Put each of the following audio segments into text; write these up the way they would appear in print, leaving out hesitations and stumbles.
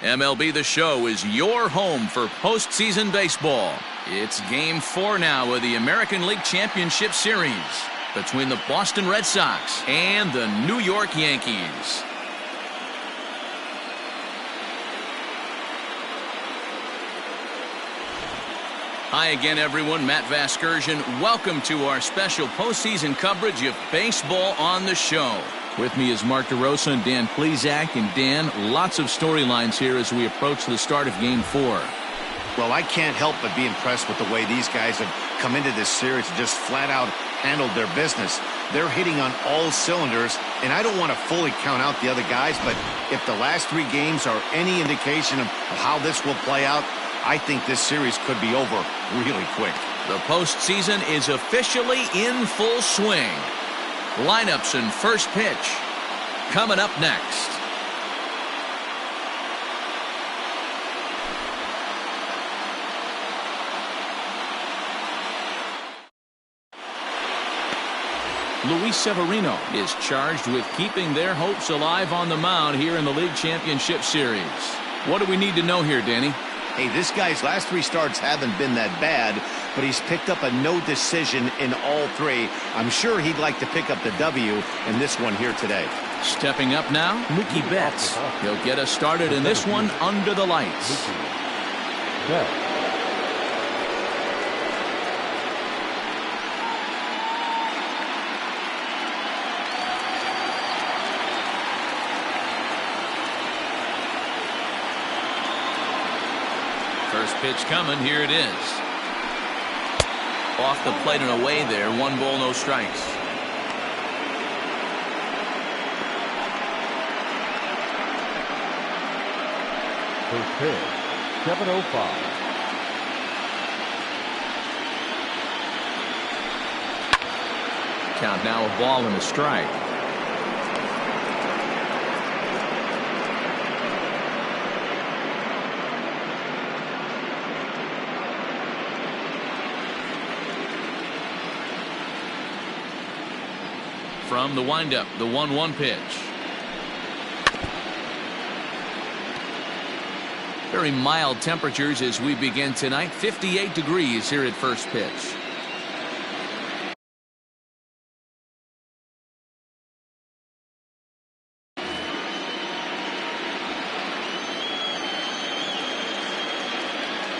MLB The Show is your home for postseason baseball. It's Game 4 now of the American League Championship Series between the Boston Red Sox and the New York Yankees. Hi again, everyone. Matt Vasgersian. Welcome to our special postseason coverage of baseball on the show. With me is Mark DeRosa and Dan Plesac. And Dan, lots of storylines here as we approach the start of Game 4. Well, I can't help but be impressed with the way these guys have come into this series and just flat out handled their business. They're hitting on all cylinders, and I don't want to fully count out the other guys, but if the last 3 games are any indication of how this will play out, I think this series could be over really quick. The postseason is officially in full swing. Lineups and first pitch coming up next. Luis Severino is charged with keeping their hopes alive on the mound here in the League Championship Series. What do we need to know here, Danny? Hey, this guy's last 3 starts haven't been that bad, but he's picked up a no decision in all 3. I'm sure he'd like to pick up the W in this one here today. Stepping up now, Mookie Betts. He'll get us started in this one under the lights. First pitch coming. Here it is. Off the plate and away there. 1 ball, no strikes. First pitch, 7:05. Count now, a ball and a strike. From the windup, the 1-1 pitch. Very mild temperatures as we begin tonight. 58 degrees here at first pitch.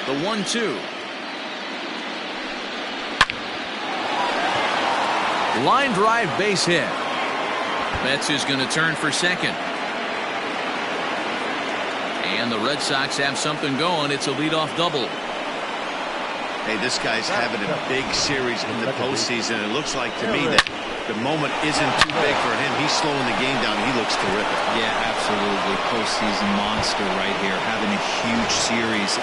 The 1-2. Line drive, base hit. Betts is going to turn for second. And the Red Sox have something going. It's a leadoff double. Hey, this guy's having a big series in the postseason. It looks like to me that the moment isn't too big for him. He's slowing the game down. He looks terrific. Yeah, absolutely. Postseason monster right here. Having a huge series.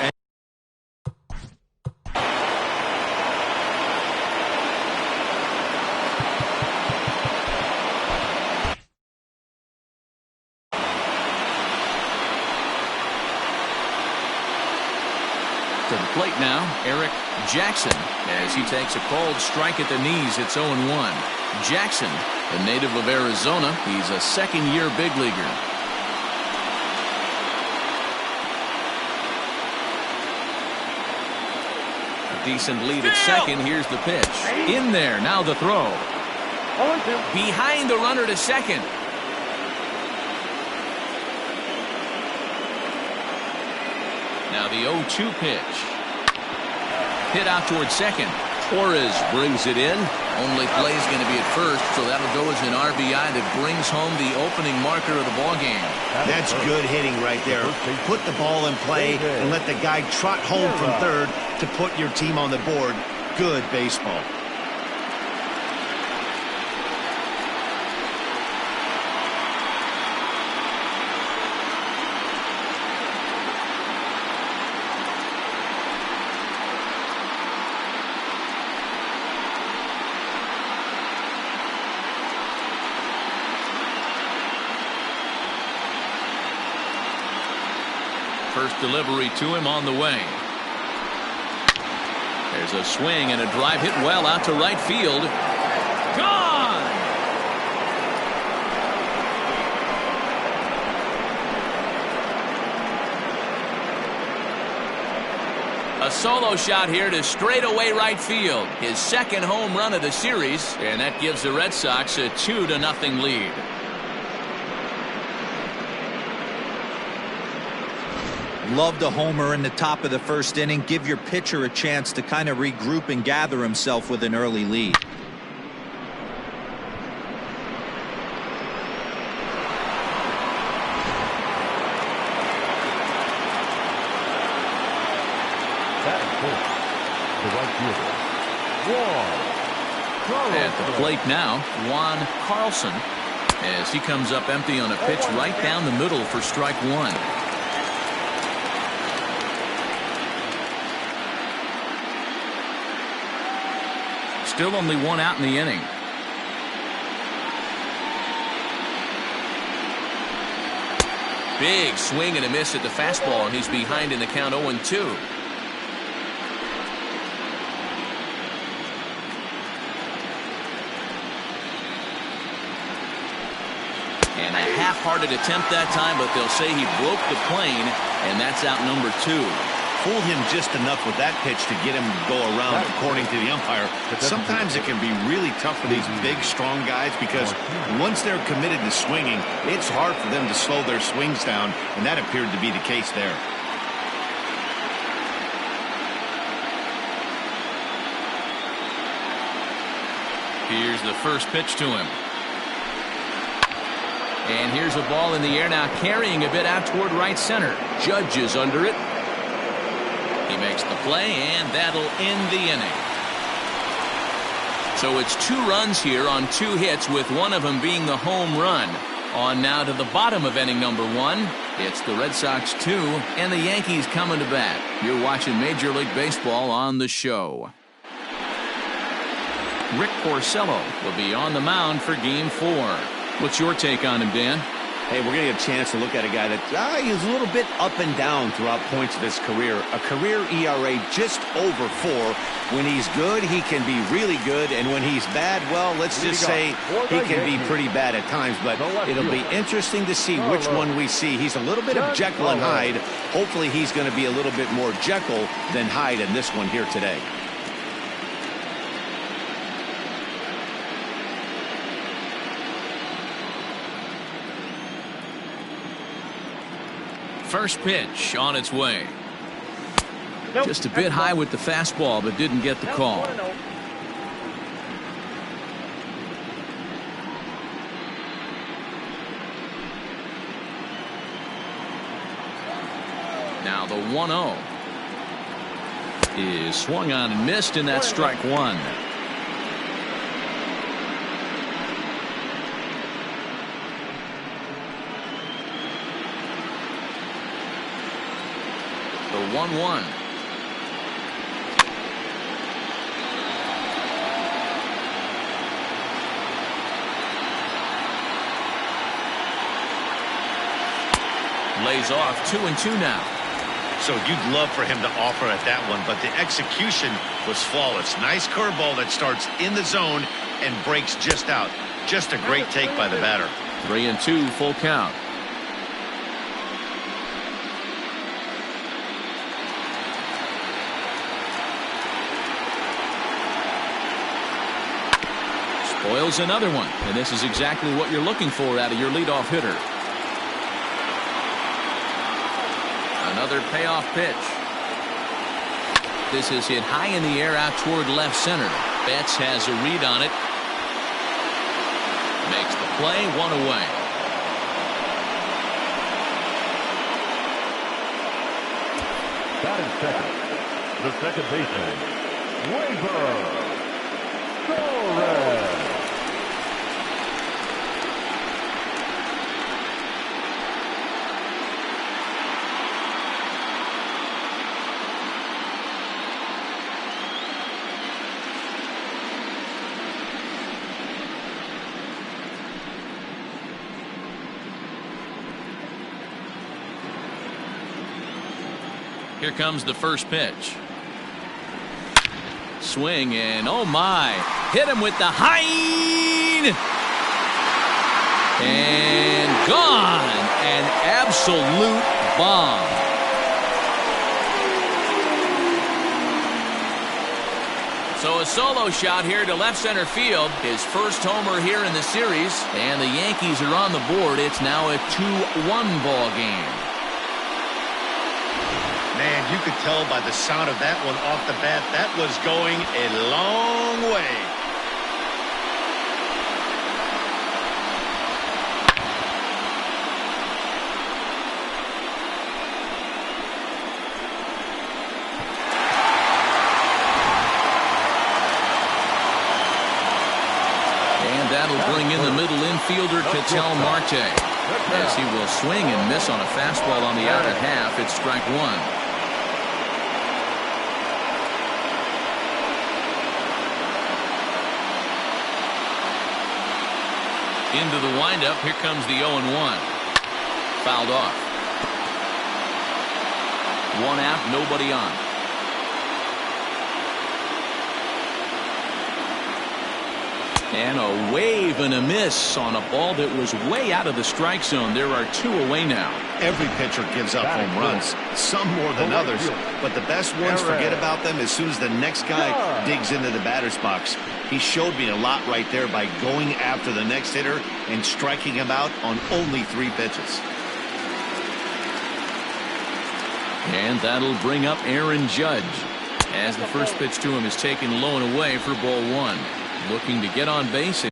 To the plate now, Eric Jackson, as he takes a cold strike at the knees. It's 0-1. Jackson, a native of Arizona, he's a second-year big leaguer. A decent lead at second. Here's the pitch. In there. Now the throw. Behind the runner to second. Now the 0-2 pitch. Hit out towards second. Torres brings it in. Only play is going to be at first, so that'll go as an RBI that brings home the opening marker of the ball game. That's good hitting right there. Put the ball in play and let the guy trot home from third to put your team on the board. Good baseball. First delivery to him on the way. There's a swing and a drive hit well out to right field. Gone! A solo shot here to straightaway right field. His second home run of the series, and that gives the Red Sox a 2-0 lead. Love the homer in the top of the first inning. Give your pitcher a chance to kind of regroup and gather himself with an early lead. At the plate now, Juan Carlson, as he comes up empty on a pitch right down the middle for strike one. Still only one out in the inning. Big swing and a miss at the fastball, and he's behind in the count 0-2. And a half-hearted attempt that time, but they'll say he broke the plane, and that's out number 2. Fooled him just enough with that pitch to get him to go around, according to the umpire. Sometimes it can be really tough for these big, strong guys because once they're committed to swinging, it's hard for them to slow their swings down, and that appeared to be the case there. Here's the first pitch to him. And here's a ball in the air now, carrying a bit out toward right center. Judge is under it. He makes the play, and that'll end the inning. So it's 2 runs here on 2 hits, with one of them being the home run. On now to the bottom of inning number 1. It's the Red Sox 2 and the Yankees coming to bat. You're watching Major League Baseball on the show. Rick Porcello will be on the mound for Game 4. What's your take on him, Dan? Hey, we're going to get a chance to look at a guy that he's a little bit up and down throughout points of his career. A career ERA just over 4. When he's good, he can be really good. And when he's bad, well, let's just say he can be pretty bad at times. But it'll be interesting to see which one we see. He's a little bit of Jekyll and Hyde. Hopefully he's going to be a little bit more Jekyll than Hyde in this one here today. First pitch on its way. Just a bit high with the fastball, but didn't get the call. Now the 1-0 is swung on and missed, and that's strike 1. The 1-1. Lays off 2-2 now. So you'd love for him to offer at that one, but the execution was flawless. Nice curveball that starts in the zone and breaks just out. Just a great take by the batter. 3-2 full count. Spoils another one, and this is exactly what you're looking for out of your leadoff hitter. Another payoff pitch. This is hit high in the air out toward left center. Betts has a read on it. Makes the play, 1 away. Batting second, the second baseman, Waver. Here comes the first pitch. Swing, and oh my, hit him with the Hein, and gone. An absolute bomb. So a solo shot here to left center field. His first homer here in the series. And the Yankees are on the board. It's now a 2-1 ball game. Man, you could tell by the sound of that one off the bat, that was going a long way. That'll bring in the middle infielder, Ketel Marte. As he will swing and miss on a fastball on the outer half. It's strike one. Into the windup. Here comes the 0-1. Fouled off. One out, nobody on. And a wave and a miss on a ball that was way out of the strike zone. There are two away now. Every pitcher gives up home runs, some more than others, but the best ones, forget about them as soon as the next guy digs into the batter's box. He showed me a lot right there by going after the next hitter and striking him out on only 3 pitches. And that'll bring up Aaron Judge as the first pitch to him is taken low and away for ball 1. Looking to get on base.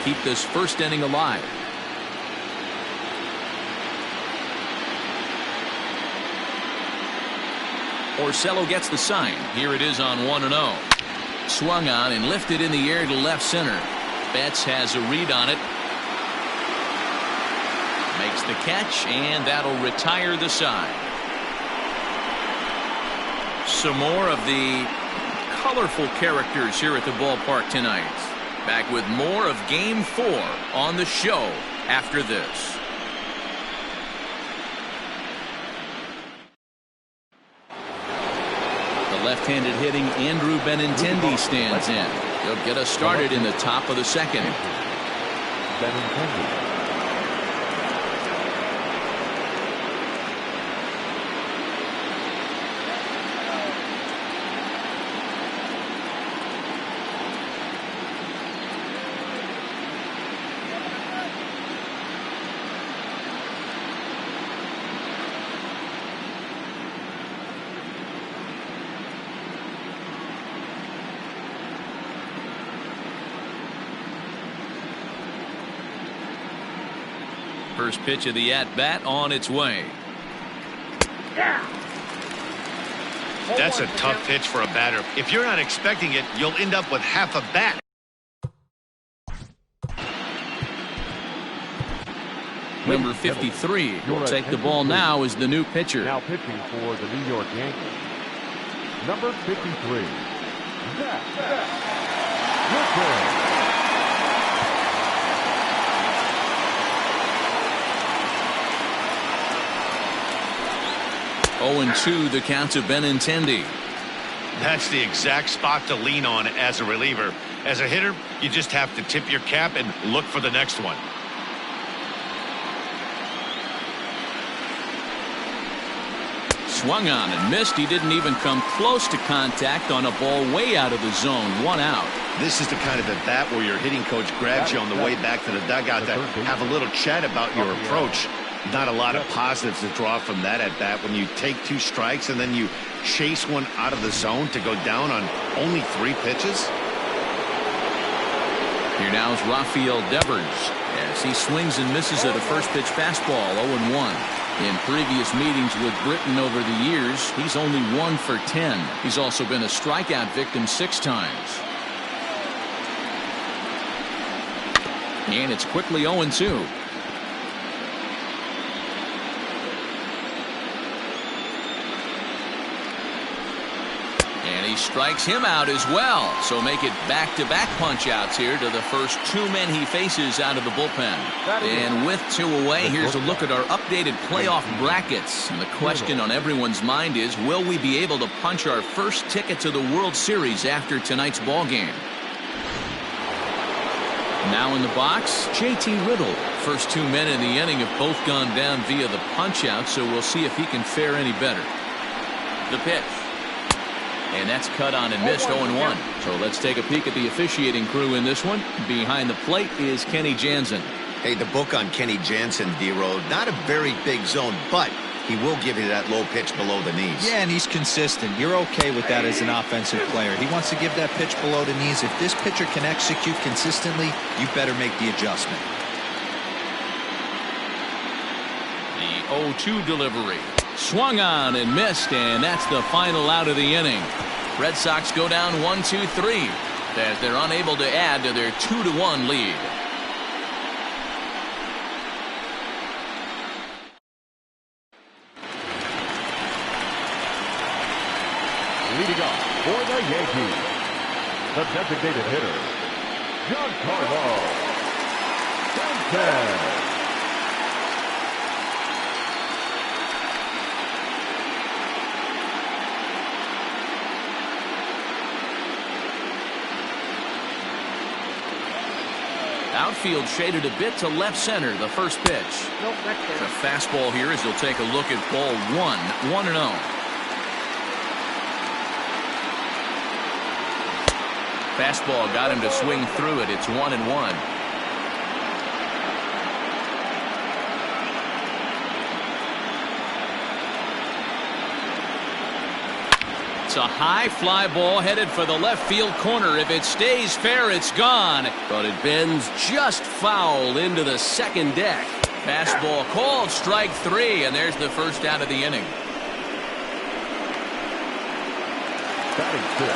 Keep this first inning alive. Orsello gets the sign. Here it is on 1-0. Swung on and lifted in the air to left center. Betts has a read on it. Makes the catch, and that'll retire the side. Some more of the colorful characters here at the ballpark tonight. Back with more of Game 4 on the show after this. The left-handed hitting Andrew Benintendi stands in. He'll get us started in the top of the second. Benintendi. First pitch of the at-bat on its way. That's a tough pitch for a batter. If you're not expecting it, you'll end up with half a bat. Number 53 will take the ball now as the new pitcher. Now pitching for the New York Yankees. Number 53. Zach. 0-2 the count to Benintendi. That's the exact spot to lean on as a reliever. As a hitter, you just have to tip your cap and look for the next one. Swung on and missed. He didn't even come close to contact on a ball way out of the zone. 1 out. This is the kind of at bat where your hitting coach grabs you on the way back to the dugout to have a little chat about your approach. Not a lot of positives to draw from that at bat when you take 2 strikes and then you chase one out of the zone to go down on only 3 pitches. Here now is Rafael Devers as he swings and misses at a first pitch fastball. 0-1. In previous meetings with Britain over the years, he's only 1 for 10. He's also been a strikeout victim 6 times. And it's quickly 0-2. And he strikes him out as well. So make it back-to-back punch-outs here to the first 2 men he faces out of the bullpen. And with 2 away, here's a look at our updated playoff brackets. And the question on everyone's mind is, will we be able to punch our first ticket to the World Series after tonight's ball game? Now in the box, J.T. Riddle. First 2 men in the inning have both gone down via the punch-out, so we'll see if he can fare any better. The pitch. And that's cut on and missed. 0-1. So let's take a peek at the officiating crew in this one. Behind the plate is Kenny Jansen. Hey, the book on Kenny Jansen, D-Road, not a very big zone, but he will give you that low pitch below the knees. Yeah, and he's consistent. You're okay with that as an offensive player. He wants to give that pitch below the knees. If this pitcher can execute consistently, you better make the adjustment. The 0-2 delivery. Swung on and missed, and that's the final out of the inning. Red Sox go down 1-2-3 as they're unable to add to their 2-1 lead. Leading off for the Yankees, the designated hitter, Giancarlo Stanton. Outfield shaded a bit to left center. The first pitch. The fastball here as he'll take a look at ball 1. 1-0. Fastball got him to swing through it. It's 1-1. It's a high fly ball headed for the left field corner. If it stays fair, it's gone. But it bends just foul into the second deck. Fastball called, strike 3, and there's the first out of the inning. Batting 6,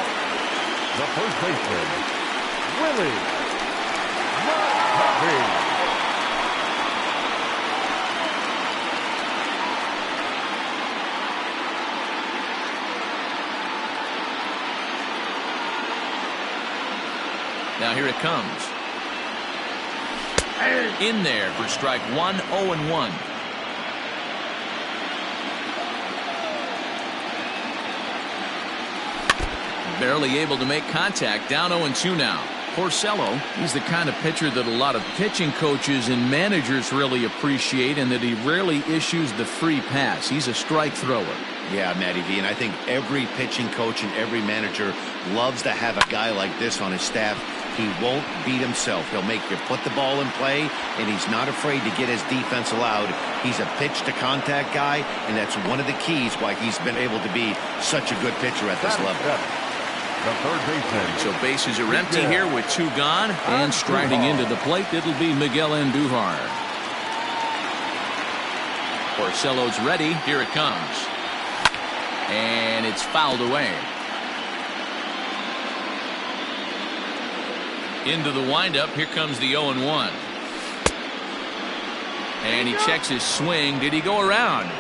the first baseman, Willie McCovey. Now here it comes. In there for strike 1. 0-1. Barely able to make contact. Down 0-2 now. Porcello, he's the kind of pitcher that a lot of pitching coaches and managers really appreciate, and that he rarely issues the free pass. He's a strike thrower. Yeah, Matty V, and I think every pitching coach and every manager loves to have a guy like this on his staff. He won't beat himself. He'll make you put the ball in play, and he's not afraid to get his defense allowed. He's a pitch-to-contact guy, and that's one of the keys why he's been able to be such a good pitcher at this level. The third baseman. So bases are empty here with 2 gone, and striding into the plate, it'll be Miguel Andujar. Porcello's ready. Here it comes. And it's fouled away. Into the windup. Here comes the 0-1. And he checks his swing. Did he go around?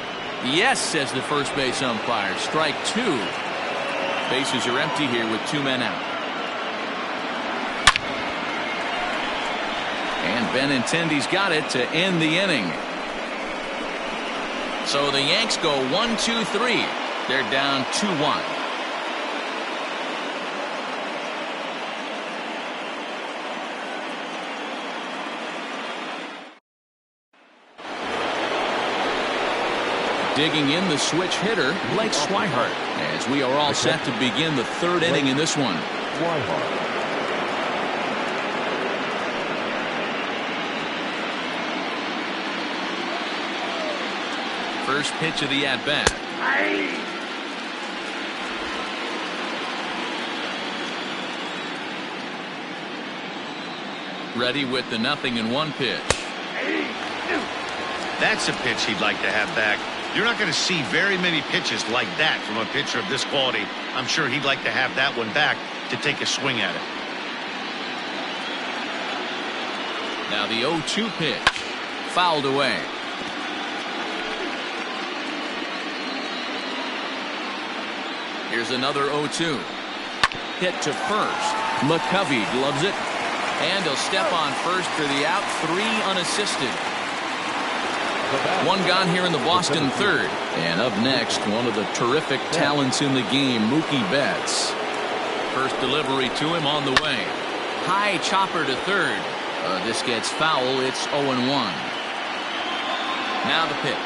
Yes, says the first base umpire. Strike 2. Bases are empty here with 2 men out. And Benintendi's got it to end the inning. So the Yanks go 1-2-3. They're down 2-1. Digging in the switch hitter, Blake Swihart, as we are all set to begin the 3rd inning in this one. First pitch of the at-bat. Ready with the 0-1 pitch. That's a pitch he'd like to have back. You're not going to see very many pitches like that from a pitcher of this quality. I'm sure he'd like to have that one back to take a swing at it. Now the 0-2 pitch. Fouled away. Here's another 0-2. Hit to first. McCovey gloves it. And he'll step on first for the out. 3 unassisted. One gone here in the Boston third. And up next, one of the terrific talents in the game, Mookie Betts. First delivery to him on the way. High chopper to third. This gets foul. It's 0-1. Now the pitch.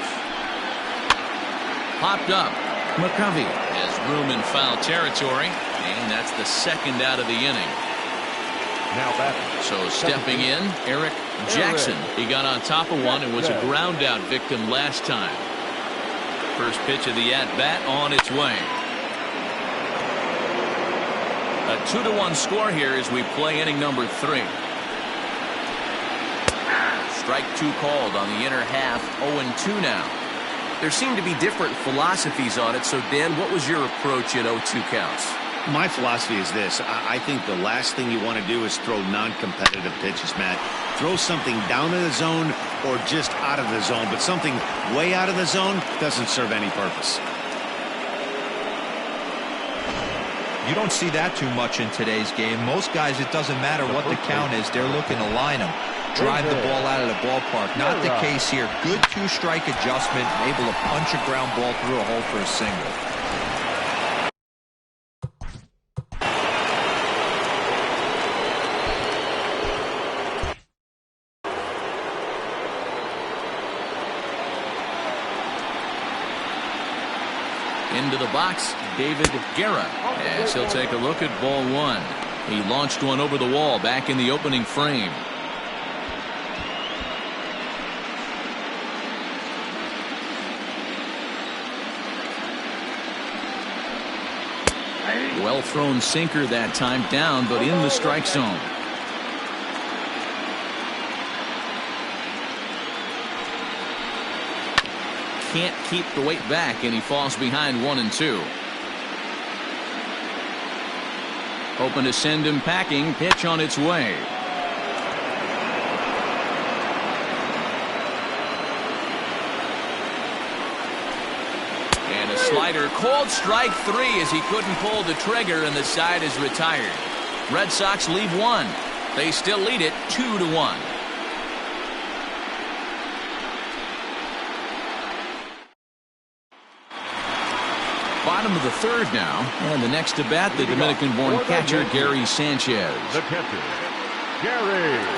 Popped up. McCovey has room in foul territory. And that's the second out of the inning. Now batting. So stepping in, Eric Jackson. He got on top of one and was a ground out victim last time. First pitch of the at-bat on its way. A 2-1 score here as we play inning number 3. Strike 2 called on the inner half. 0-2 now. There seem to be different philosophies on it. So, Dan, what was your approach at 0-2 counts? My philosophy is this. I think the last thing you want to do is throw non-competitive pitches, Matt. Throw something down in the zone or just out of the zone, but something way out of the zone doesn't serve any purpose. You don't see that too much in today's game. Most guys, it doesn't matter what the count is. They're looking to line them, drive the ball out of the ballpark. Not the case here. Good 2-strike adjustment, able to punch a ground ball through a hole for a single. Into the box, David Guerra, as he'll take a look at ball 1. He launched one over the wall back in the opening frame. Well thrown sinker that time, down but in the strike zone. Can't keep the weight back, and he falls behind 1-2. Open to send him packing. Pitch on its way. And a slider. Called strike 3 as he couldn't pull the trigger, and the side is retired. Red Sox leave 1. They still lead it 2-1. Bottom of the third now, and the next to bat, the Dominican-born catcher Gary Sanchez. The catcher, Gary.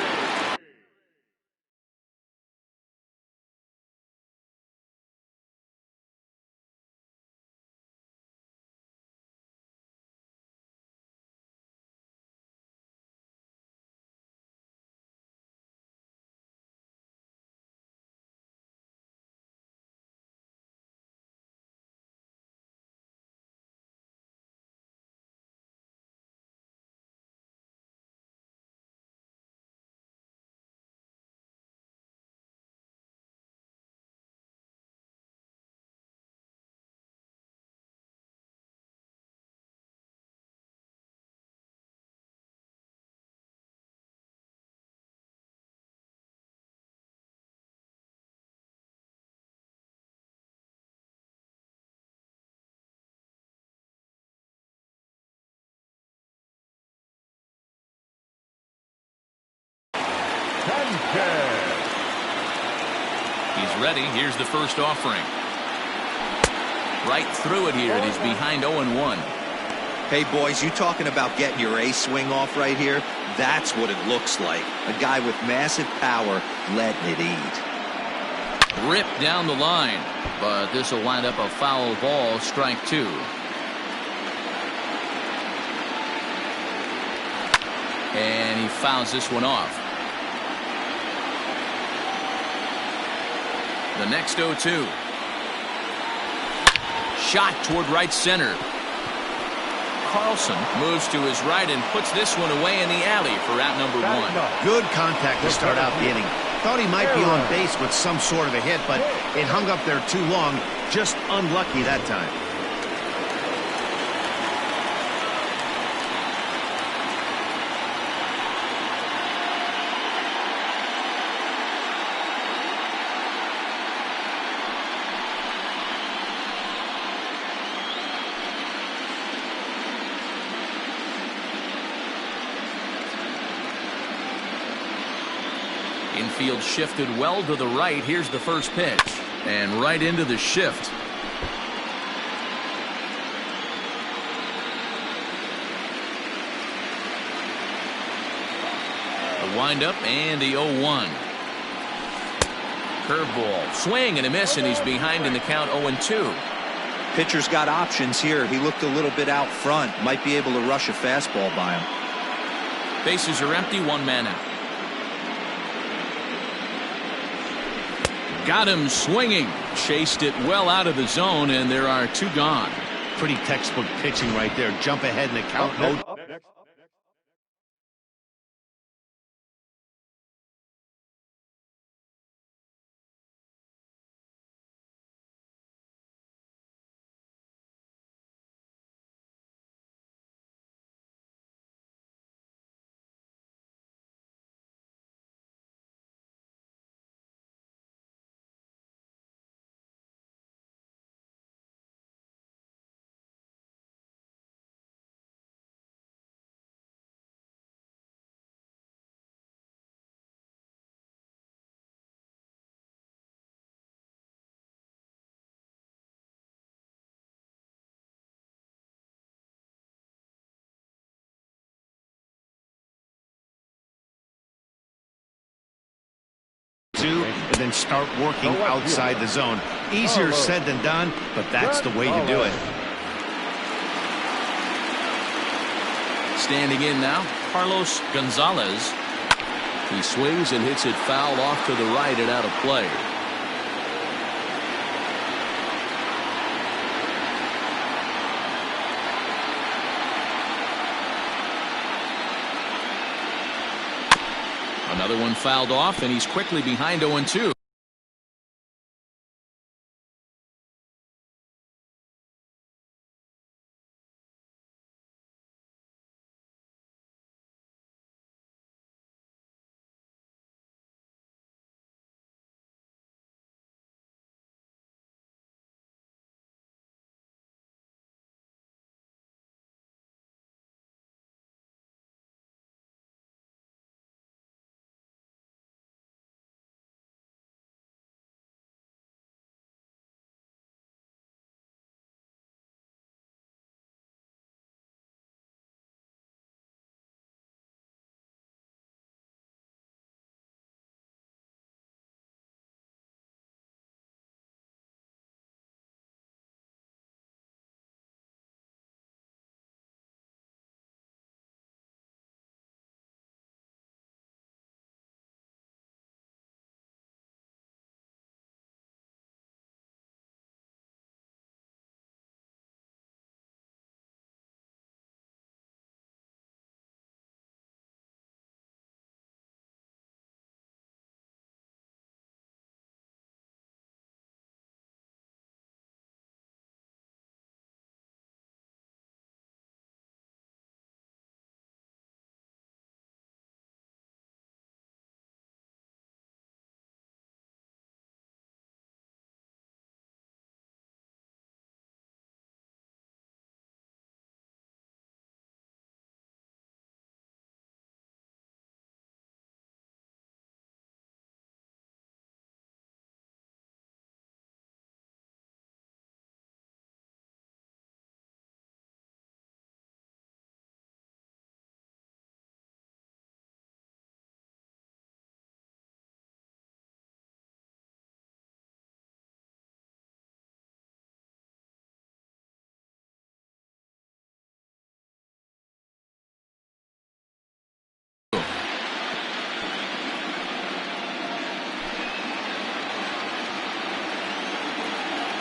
He's ready. Here's the first offering. Right through it here, and he's behind 0-1. Hey, boys, you talking about getting your A swing off right here? That's what it looks like. A guy with massive power letting it eat. Ripped down the line, but this will wind up a foul ball, strike 2. And he fouls this one off. The next 0-2. Shot toward right center. Carlson moves to his right and puts this one away in the alley for out number 1. Good contact to start out the inning. Thought he might be on base with some sort of a hit, but it hung up there too long. Just unlucky that time. Infield shifted well to the right. Here's the first pitch. And right into the shift. The windup and the 0-1. Curveball. Swing and a miss, and he's behind in the count 0-2. Pitcher's got options here. He looked a little bit out front. Might be able to rush a fastball by him. Bases are empty. 1 man out. Got him swinging. Chased it well out of the zone, and there are 2 gone. Pretty textbook pitching right there. Jump ahead in the count. And then start working outside the zone. Easier said than done, but that's the way to do it. Standing in now, Carlos Gonzalez. He swings and hits it foul off to the right and out of play. Another one fouled off, and he's quickly behind 0-2.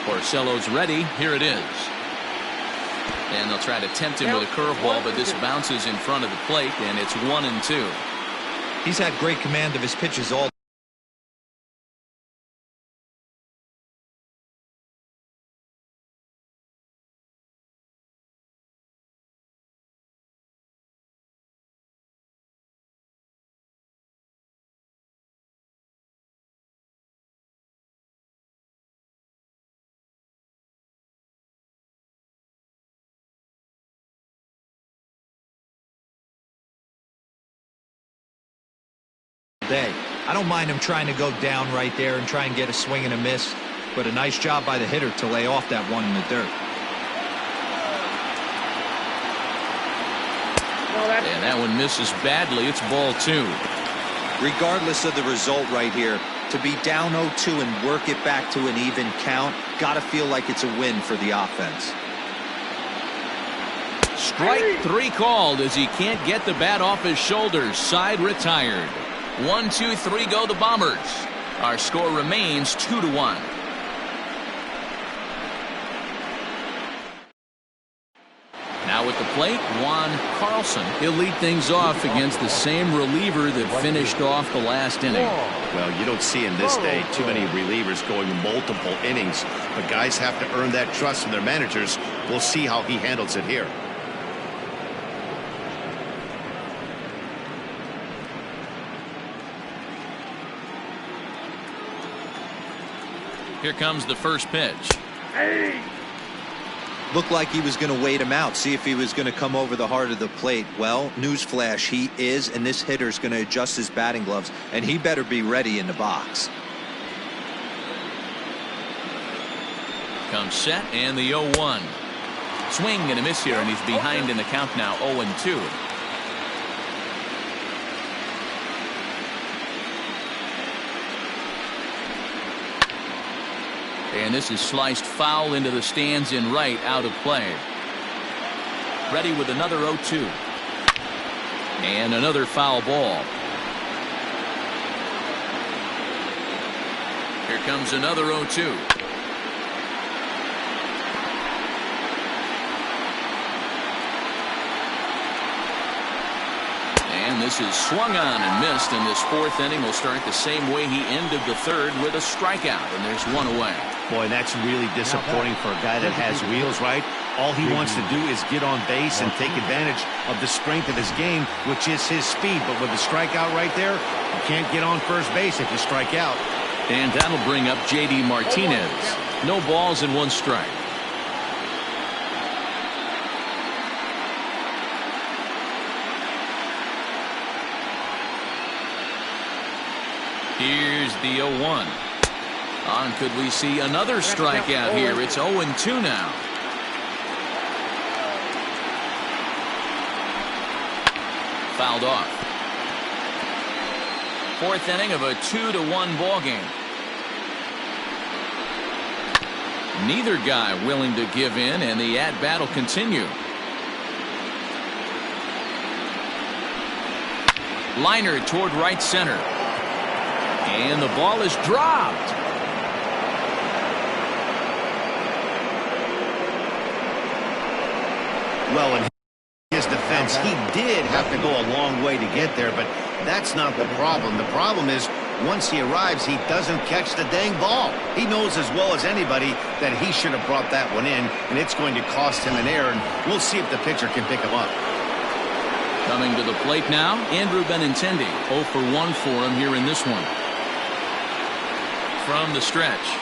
Porcello's ready. Here it is. And they'll try to tempt him with a curveball, but this bounces in front of the plate, and it's 1-2. He's had great command of his pitches all day. I don't mind him trying to go down right there and try and get a swing and a miss, but a nice job by the hitter to lay off that one in the dirt. And that one misses badly. It's ball 2. Regardless of the result right here, to be down 0-2 and work it back to an even count, gotta feel like it's a win for the offense. Strike 3 called as he can't get the bat off his shoulders. Side retired. 1, 2, 3 go the Bombers. Our score remains 2-1. Now at the plate, Juan Carlson. He'll lead things off against the same reliever that finished off the last inning. Well, you don't see in this day too many relievers going multiple innings, but guys have to earn that trust from their managers. We'll see how he handles it here. Here comes the first pitch. Looked like he was going to wait him out, see if he was going to come over the heart of the plate. Well, newsflash, he is, and this hitter's going to adjust his batting gloves, and he better be ready in the box. Comes set, and the 0-1. Swing and a miss here, and he's behind in the count now, 0-2. And this is sliced foul into the stands in right, out of play. Ready with another 0-2. And another foul ball. Here comes another 0-2. And this is swung on and missed, and this 4th inning will start the same way he ended the 3rd with a strikeout, and there's 1 away. Boy, that's really disappointing for a guy that has wheels, right? All he wants to do is get on base and take advantage of the strength of his game, which is his speed. But with the strikeout right there, you can't get on first base if you strike out. And that'll bring up J.D. Martinez. No balls and 1 strike. Here's the 0-1. On, could we see another strikeout here? It's 0-2 now. Fouled off. 4th inning of a 2-1 ball game. Neither guy willing to give in, and the at-bat will continue. Liner toward right center. And the ball is dropped. Well, in his defense, he did have to go a long way to get there, but that's not the problem. The problem is once he arrives, he doesn't catch the dang ball. He knows as well as anybody that he should have brought that one in, and it's going to cost him an error, and we'll see if the pitcher can pick him up. Coming to the plate now, Andrew Benintendi. 0 for 1 for him here in this one. From the stretch.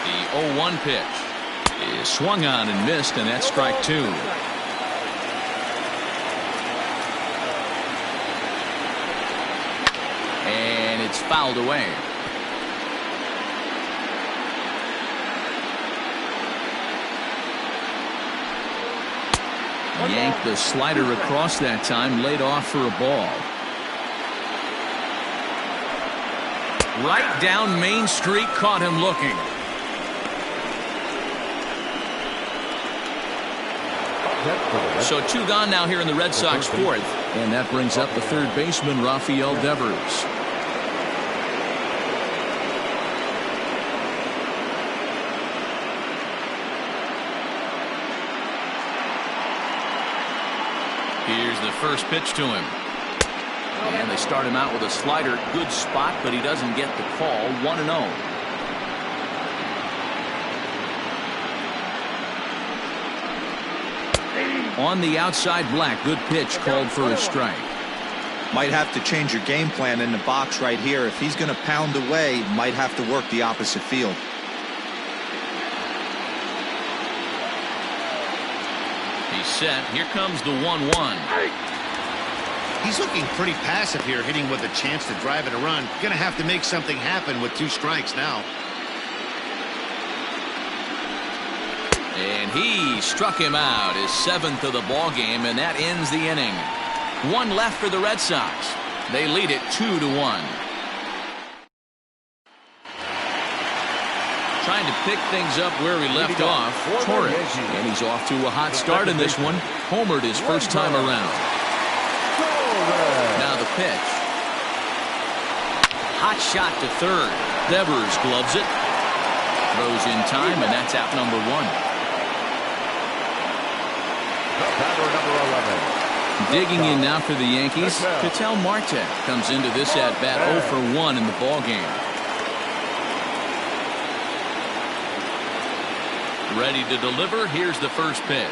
The 0-1 pitch is swung on and missed, and that's strike 2. And it's fouled away. Yanked the slider across that time, laid off for a ball. Right down Main Street, caught him looking. So 2 gone now here in the Red Sox 4th, and that brings up the 3rd baseman, Rafael Devers. first pitch to him. And they start him out with a slider. Good spot, but he doesn't get the call. 1-0. On the outside, Black. Good pitch, called for a strike. Might have to change your game plan in the box right here. If he's going to pound away, might have to work the opposite field. He's set. Here comes the 1-1. He's looking pretty passive here, hitting with a chance to drive in a run. Going to have to make something happen with 2 strikes now. And he struck him out, his 7th of the ball game, and that ends the inning. 1 left for the Red Sox. They lead it 2-1. Trying to pick things up where he left off, Torres. And he's off to a hot start in this one. Homered his first time around. Now the pitch. Hot shot to third. Devers gloves it. Throws in time, and that's out number 1. Digging in now for the Yankees, Ketel Marte comes into this at-bat 0 for 1 in the ballgame. Ready to deliver. Here's the first pitch.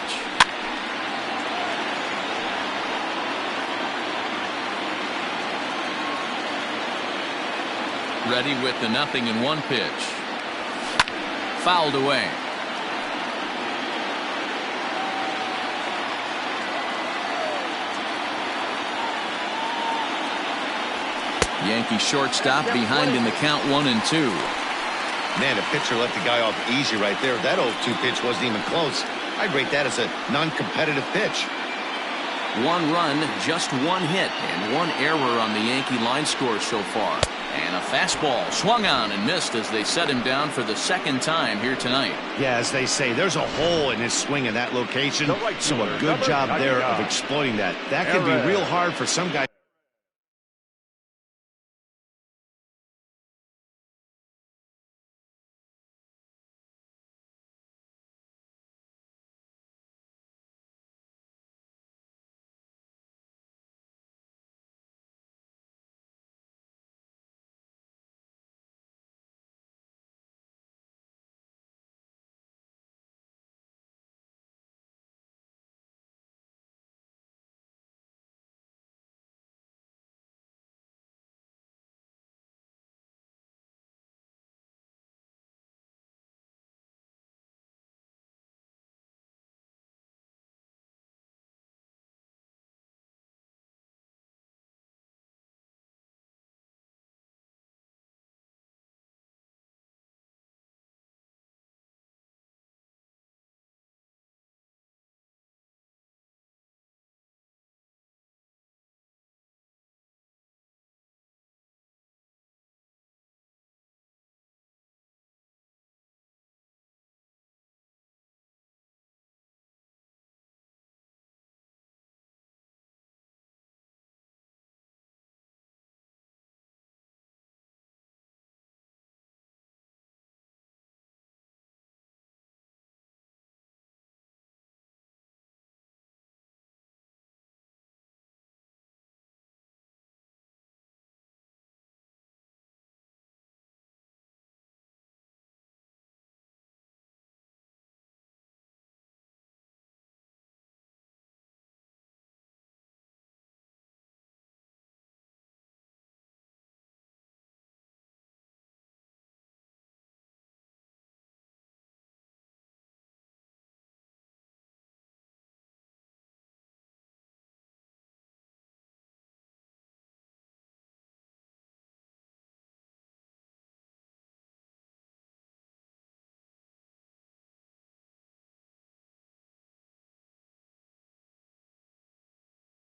Ready with the 0-1 pitch. Fouled away. Yankee shortstop behind in the count 1-2. Man, a pitcher let the guy off easy right there. That 0-2 pitch wasn't even close. I'd rate that as a non-competitive pitch. 1 run, just 1 hit, and 1 error on the Yankee line score so far. And a fastball swung on and missed as they set him down for the 2nd time here tonight. Yeah, as they say, there's a hole in his swing in that location. So a good job there of exploiting that. That can be real hard for some guys.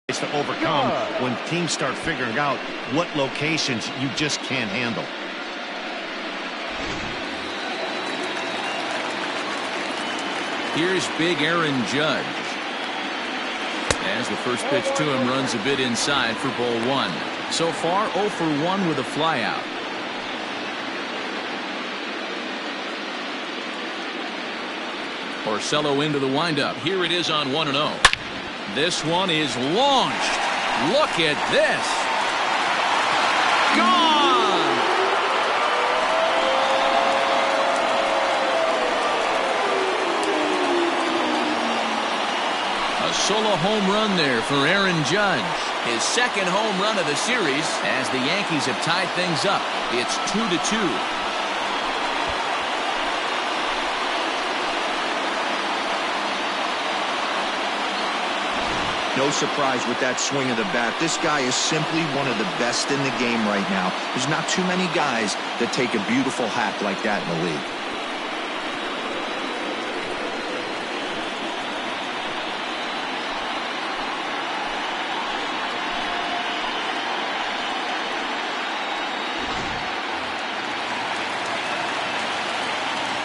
To overcome when teams start figuring out what locations you just can't handle. Here's big Aaron Judge. As the first pitch to him runs a bit inside for ball 1. So far 0 for 1 with a flyout. Porcello into the windup. Here it is on 1-0. This one is launched. Look at this. Gone! A solo home run there for Aaron Judge. His second home run of the series as the Yankees have tied things up. It's 2-2. No surprise with that swing of the bat. This guy is simply one of the best in the game right now. There's not too many guys that take a beautiful hack like that in the league.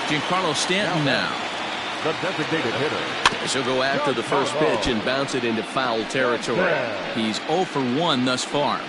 Giancarlo Stanton now. The designated hitter. He'll go after the first pitch and bounce it into foul territory. He's 0 for 1 thus far.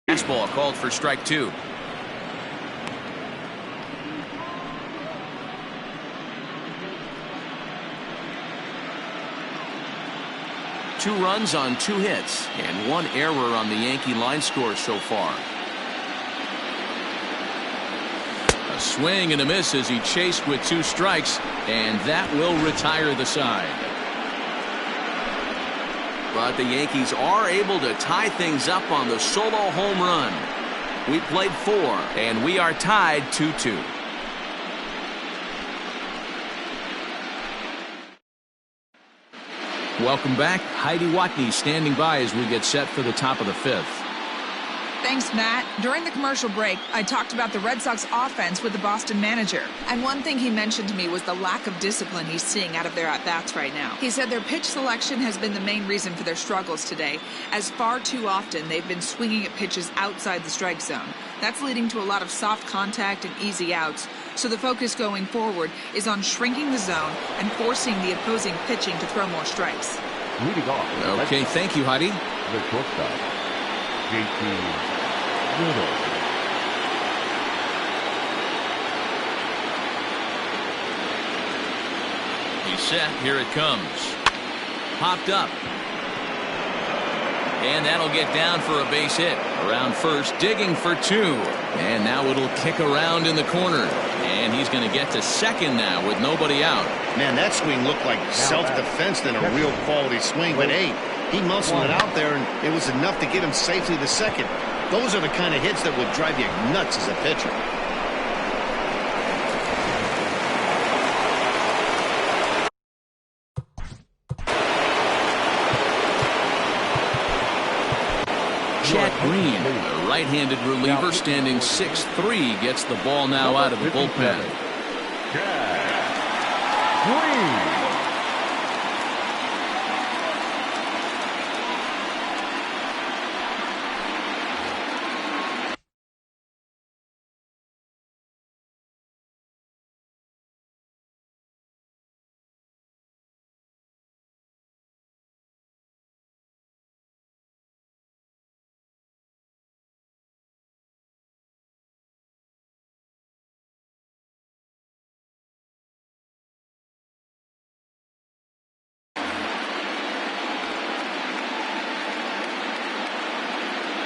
Fastball called for strike 2. Two runs on 2 hits and 1 error on the Yankee line score so far. A swing and a miss as he chased with 2 strikes, and that will retire the side. But the Yankees are able to tie things up on the solo home run. We played 4, and we are tied 2-2. Welcome back. Heidi Watney standing by as we get set for the top of the 5th. Thanks, Matt. During the commercial break, I talked about the Red Sox offense with the Boston manager. And one thing he mentioned to me was the lack of discipline he's seeing out of their at-bats right now. He said their pitch selection has been the main reason for their struggles today, as far too often they've been swinging at pitches outside the strike zone. That's leading to a lot of soft contact and easy outs. So the focus going forward is on shrinking the zone and forcing the opposing pitching to throw more strikes. Leading off. Okay, thank you, Heidi. The shortstop, JT Little. He's set. Here it comes. Popped up. And that'll get down for a base hit. Around first, digging for 2. And now it'll kick around in the corner. And he's going to get to second now with nobody out. Man, that swing looked like self-defense than a real quality swing. But, hey, he muscled it out there, and it was enough to get him safely to second. Those are the kind of hits that would drive you nuts as a pitcher. Chad Green, a right-handed reliever standing 6'3", gets the ball now out of the bullpen. Chad Green.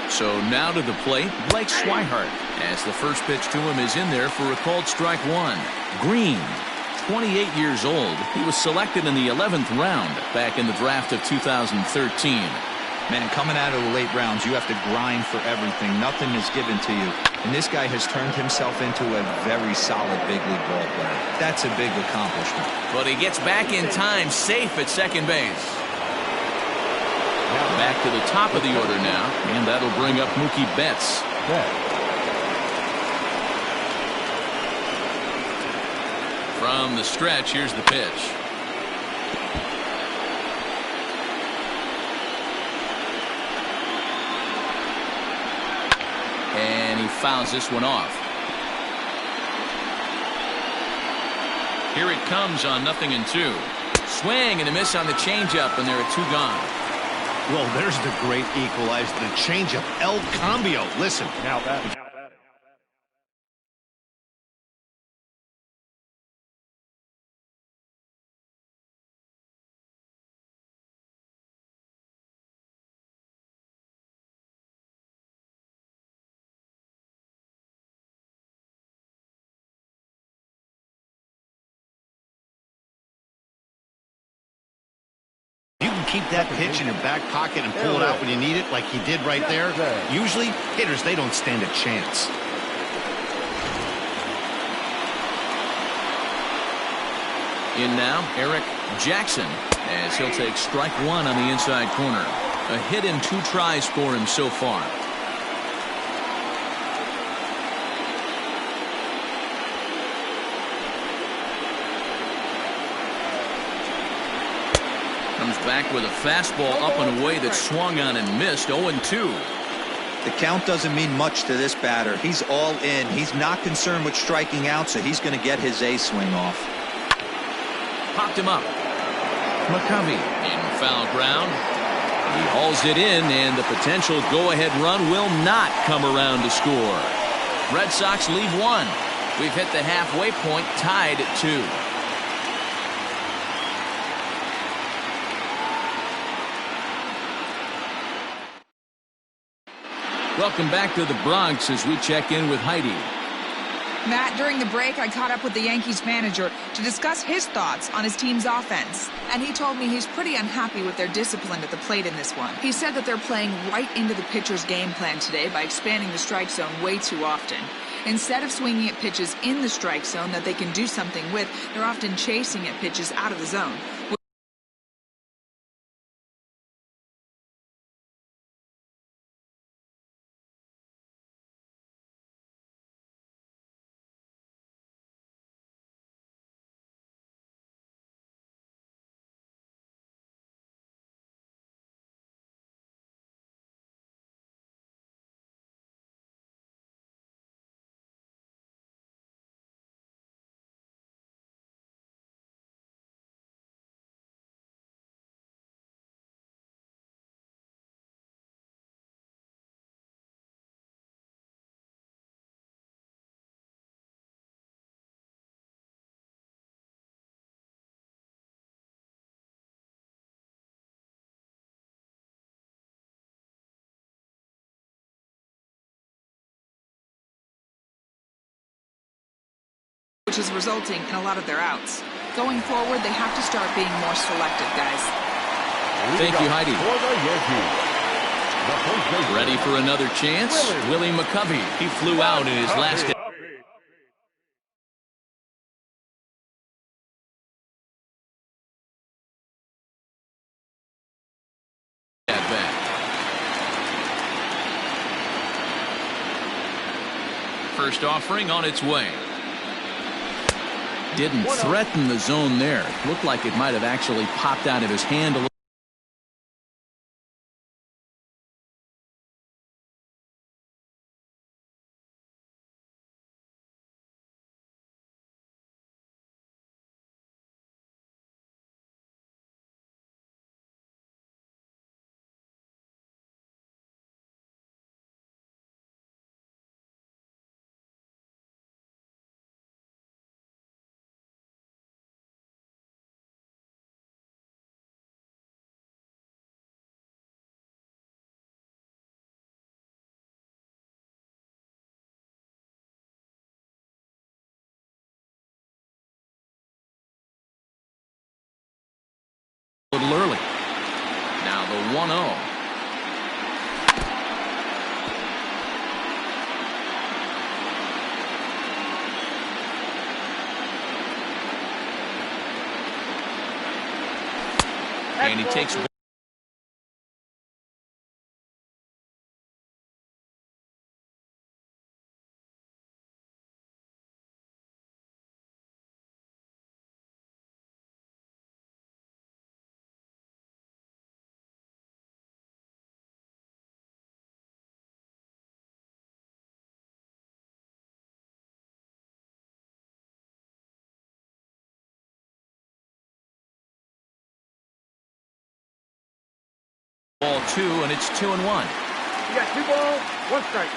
So now to the plate, Blake Swihart, as the first pitch to him is in there for a called strike one. Green, 28 years old. He was selected in the 11th round back in the draft of 2013. Man, coming out of the late rounds, you have to grind for everything. Nothing is given to you. And this guy has turned himself into a very solid big league ball player. That's a big accomplishment. But he gets back in time, safe at second base. Back to the top of the order now, and that'll bring up Mookie Betts. From the stretch, here's the pitch. And he fouls this one off. Here it comes on 0-2. Swing and a miss on the changeup, and there are two gone. Well, there's the great equalizer, the changeup, El Cambio. Listen. Now that. Keep that pitch in your back pocket and pull it out when you need it like he did right there. Usually, hitters, they don't stand a chance. In now, Eric Jackson, as he'll take strike one on the inside corner. A hit in 2 tries for him so far. Comes back with a fastball up and away that swung on and missed. 0-2. The count doesn't mean much to this batter. He's all in. He's not concerned with striking out, so he's going to get his A swing off. Popped him up. McCovey in foul ground. He hauls it in, and the potential go-ahead run will not come around to score. Red Sox lead 1. We've hit the halfway point, tied at 2. Welcome back to the Bronx as we check in with Heidi. Matt, during the break, I caught up with the Yankees manager to discuss his thoughts on his team's offense. And he told me he's pretty unhappy with their discipline at the plate in this one. He said that they're playing right into the pitcher's game plan today by expanding the strike zone way too often. Instead of swinging at pitches in the strike zone that they can do something with, they're often chasing at pitches out of the zone. Which is resulting in a lot of their outs. Going forward, they have to start being more selective, guys. Thank you, Heidi. Ready for another chance? Willie McCovey. He flew out in his last game. first offering on its way. Didn't threaten the zone there. Looked like it might have actually popped out of his hand a little. A little early. Now the 1-0. And he takes ball 2, and it's 2-1. You got 2 balls, 1 strike.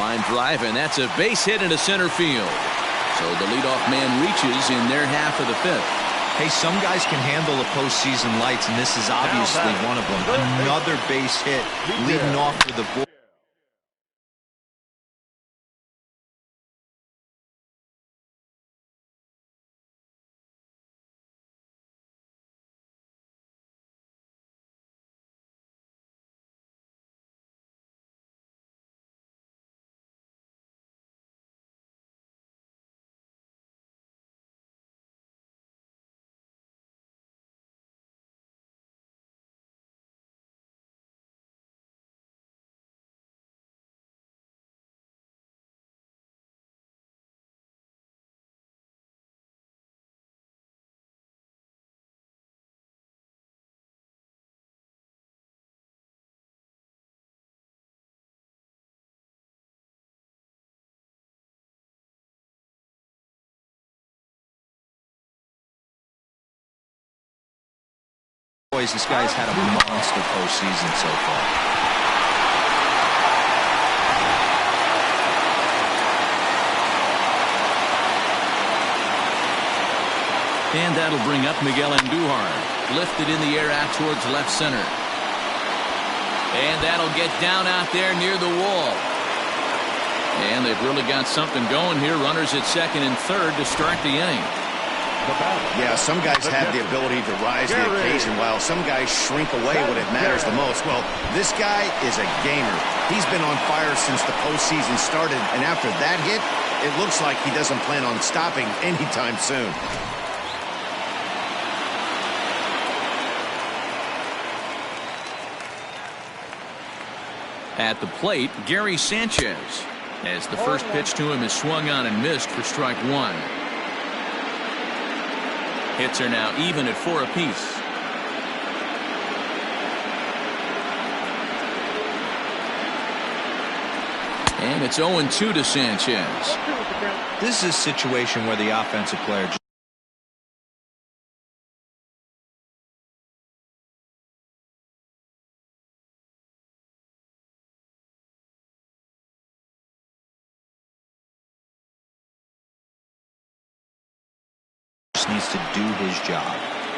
Line drive, and that's a base hit into center field. So the leadoff man reaches in their half of the 5th. Hey, some guys can handle the postseason lights, and this is obviously one of them. Another base hit leading off for the board. Boys, this guy's had a monster postseason so far. And that'll bring up Miguel Andujar. Lifted in the air out towards left center. And that'll get down out there near the wall. And they've really got something going here. Runners at second and third to start the inning. Yeah, some guys have the ability to rise to the occasion while some guys shrink away when it matters the most. Well, this guy is a gamer. He's been on fire since the postseason started, and after that hit, it looks like he doesn't plan on stopping anytime soon. At the plate, Gary Sanchez, as the first pitch to him is swung on and missed for strike 1. Hits are now even at 4 apiece. And it's 0-2 to Sanchez. This is a situation where the offensive player needs to do his job.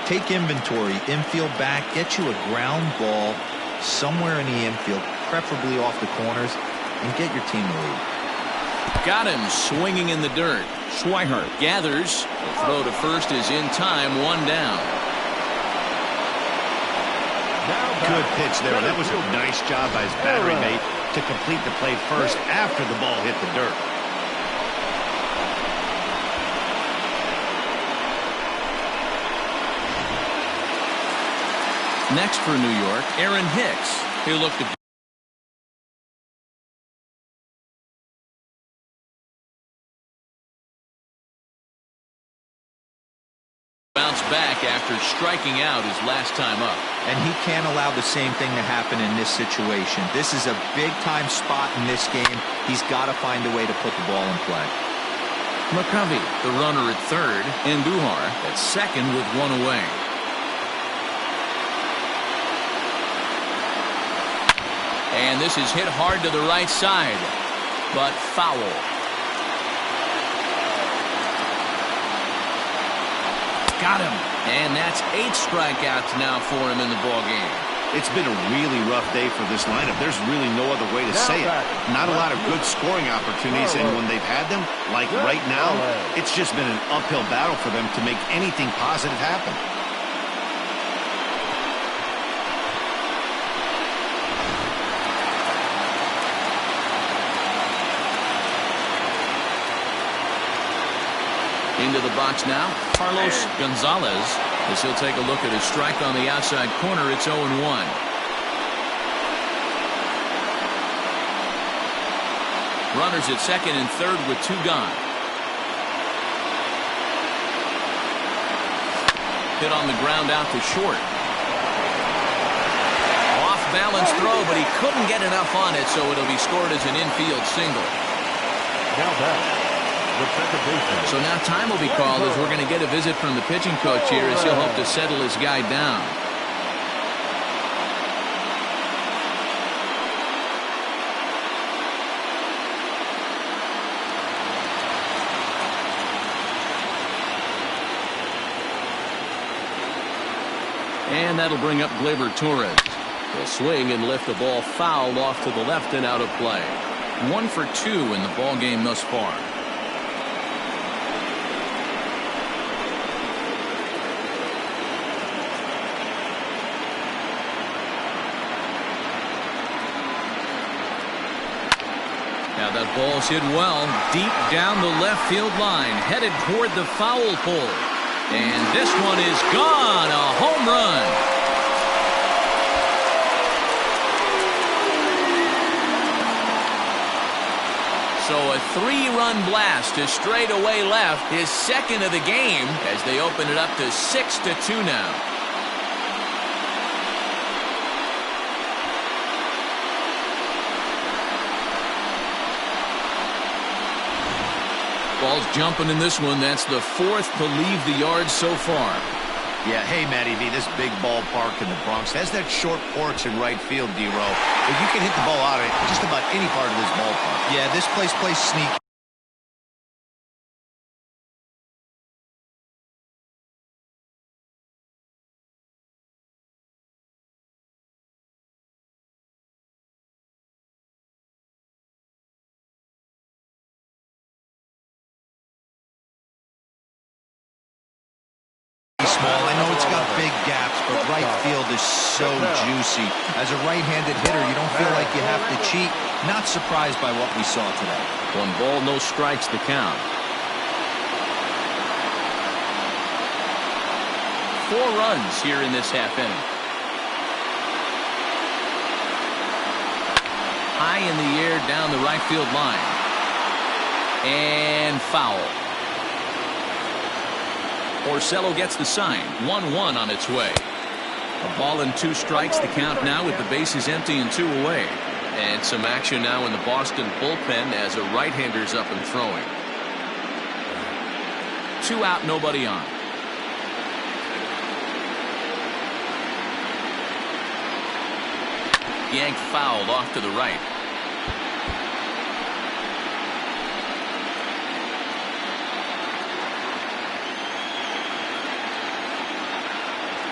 Take inventory, infield back, get you a ground ball somewhere in the infield, preferably off the corners, and get your team the lead. Got him swinging in the dirt. Schweihart gathers. The throw to first is in time, 1 down. Good pitch there. That was a nice job by his battery mate to complete the play first after the ball hit the dirt. Next for New York, Aaron Hicks. He'll look to bounce back after striking out his last time up. And he can't allow the same thing to happen in this situation. This is a big-time spot in this game. He's got to find a way to put the ball in play. McCovey, the runner at third, and Duhar at second with one away. And this is hit hard to the right side, but foul. Got him. And that's 8 strikeouts now for him in the ballgame. It's been a really rough day for this lineup. There's really no other way to say it. Not a lot of good scoring opportunities, and when they've had them, like right now, it's just been an uphill battle for them to make anything positive happen. Into the box now, Carlos Gonzalez, as he'll take a look at his strike on the outside corner. It's 0-1. Runners at second and third with 2 gone. Hit on the ground out to short. Off balance throw, but he couldn't get enough on it, so it'll be scored as an infield single. Now back. So now time will be called as we're going to get a visit from the pitching coach here as he'll hope to settle his guy down. And that'll bring up Gleyber Torres. He'll swing and lift the ball foul off to the left and out of play. 1 for 2 in the ball game thus far. Now that ball's hit well deep down the left field line, headed toward the foul pole. And this one is gone, a home run. So a 3-run blast to straightaway left, his second of the game, as they open it up to 6-2 now. Ball's jumping in this one. That's the 4th to leave the yard so far. Yeah, hey, Matty V, this big ballpark in the Bronx has that short porch in right field, D-Row. If you can hit the ball out of it, just about any part of this ballpark. Yeah, this place plays sneak. Small. I know it's got big gaps, but right field is so juicy. As a right-handed hitter, you don't feel like you have to cheat. Not surprised by what we saw today. 1 ball, no strikes the count. 4 runs here in this half inning. High in the air down the right field line. And foul. Orsello gets the sign. 1-1 on its way. A ball and 2 strikes the count now with the bases empty and 2 away. And some action now in the Boston bullpen as a right-hander's up and throwing. 2 out, nobody on. Yanked fouled off to the right.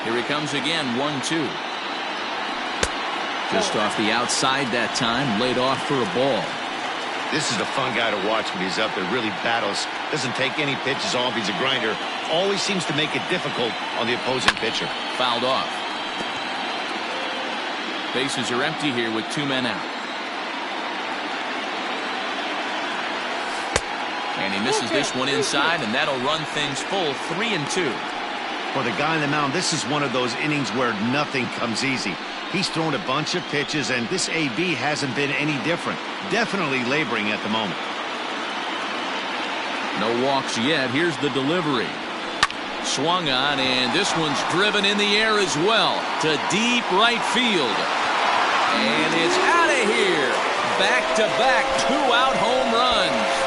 Here he comes again, 1-2. Just off the outside that time, laid off for a ball. This is a fun guy to watch when he's up there. Really battles. Doesn't take any pitches off. He's a grinder. Always seems to make it difficult on the opposing pitcher. Fouled off. Bases are empty here with 2 men out. And he misses this one inside, and that'll run things full 3-2. For the guy on the mound, this is one of those innings where nothing comes easy. He's thrown a bunch of pitches, and this AB hasn't been any different. Definitely laboring at the moment. No walks yet. Here's the delivery. Swung on, and this one's driven in the air as well to deep right field. And it's out of here. Back-to-back two-out home runs.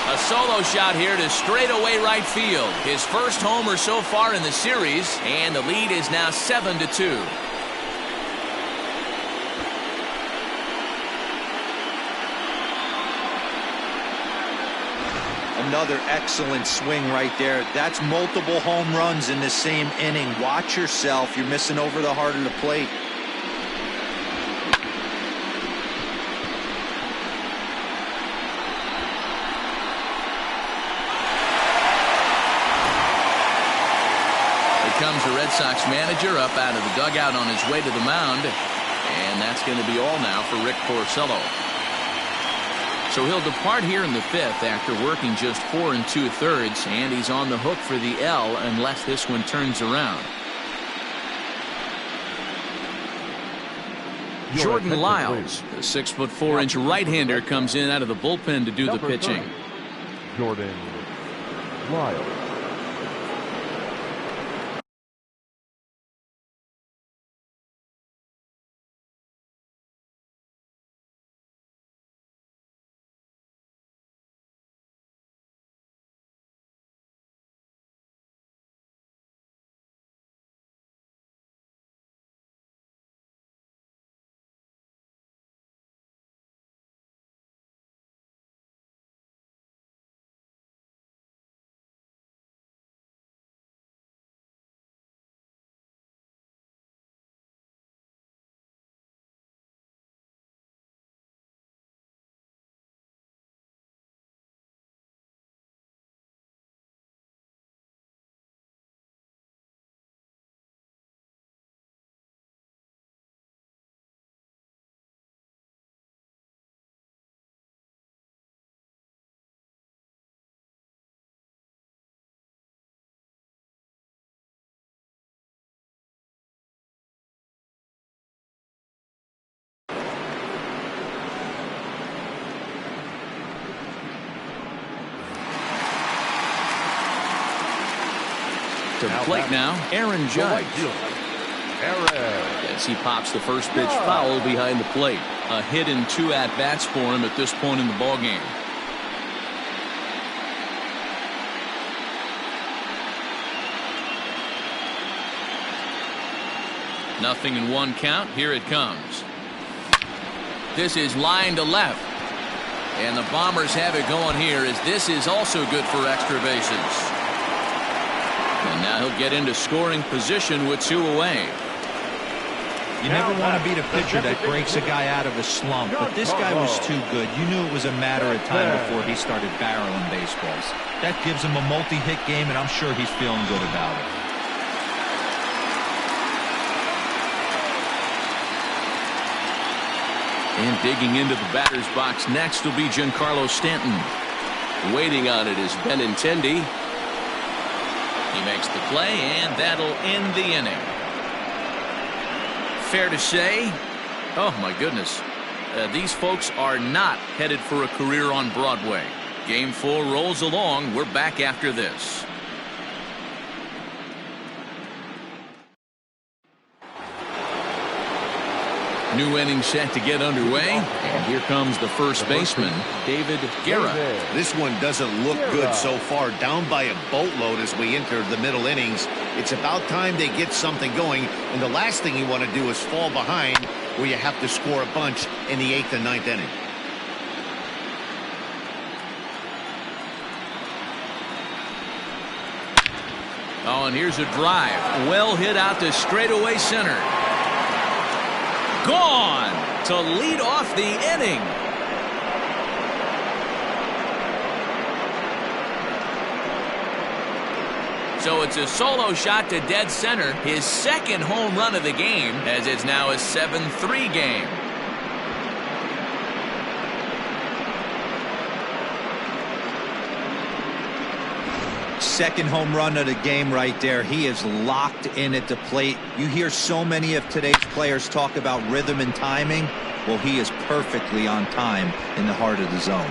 A solo shot here to straightaway right field. His first homer so far in the series, and the lead is now 7-2. Another excellent swing right there. That's multiple home runs in the same inning. Watch yourself. You're missing over the heart of the plate. Here comes the Red Sox manager up out of the dugout on his way to the mound. And that's going to be all now for Rick Porcello. So he'll depart here in the fifth after working just 4 2/3, and he's on the hook for the L unless this one turns around. Jordan Lyles, the 6'4" right-hander, comes in out of the bullpen to do the pitching. Jordan Lyles. To the plate now, Aaron Judge. As he pops the first pitch foul behind the plate. A hit and 2 at-bats for him at this point in the ballgame. Nothing in 1 count. Here it comes. This is line to left. And the Bombers have it going here as this is also good for extra bases. And now he'll get into scoring position with 2 away. You never want to beat a pitcher that breaks a guy out of a slump, but this guy was too good. You knew it was a matter of time before he started barreling baseballs. That gives him a multi-hit game, and I'm sure he's feeling good about it. And digging into the batter's box next will be Giancarlo Stanton. Waiting on it is Benintendi. He makes the play, and that'll end the inning. Fair to say, oh my goodness, these folks are not headed for a career on Broadway. Game 4 rolls along. We're back after this. New inning set to get underway, and here comes the first baseman, David Guerra. This one doesn't look good so far. Down by a boatload as we enter the middle innings. It's about time they get something going, and the last thing you want to do is fall behind where you have to score a bunch in the 8th and 9th inning. Oh, and here's a drive. Well hit out to straightaway center. Gone to lead off the inning. So it's a solo shot to dead center, his second home run of the game, as it's now a 7-3 game. second home run of the game right there. He is locked in at the plate. You hear so many of today's players talk about rhythm and timing. Well, he is perfectly on time in the heart of the zone.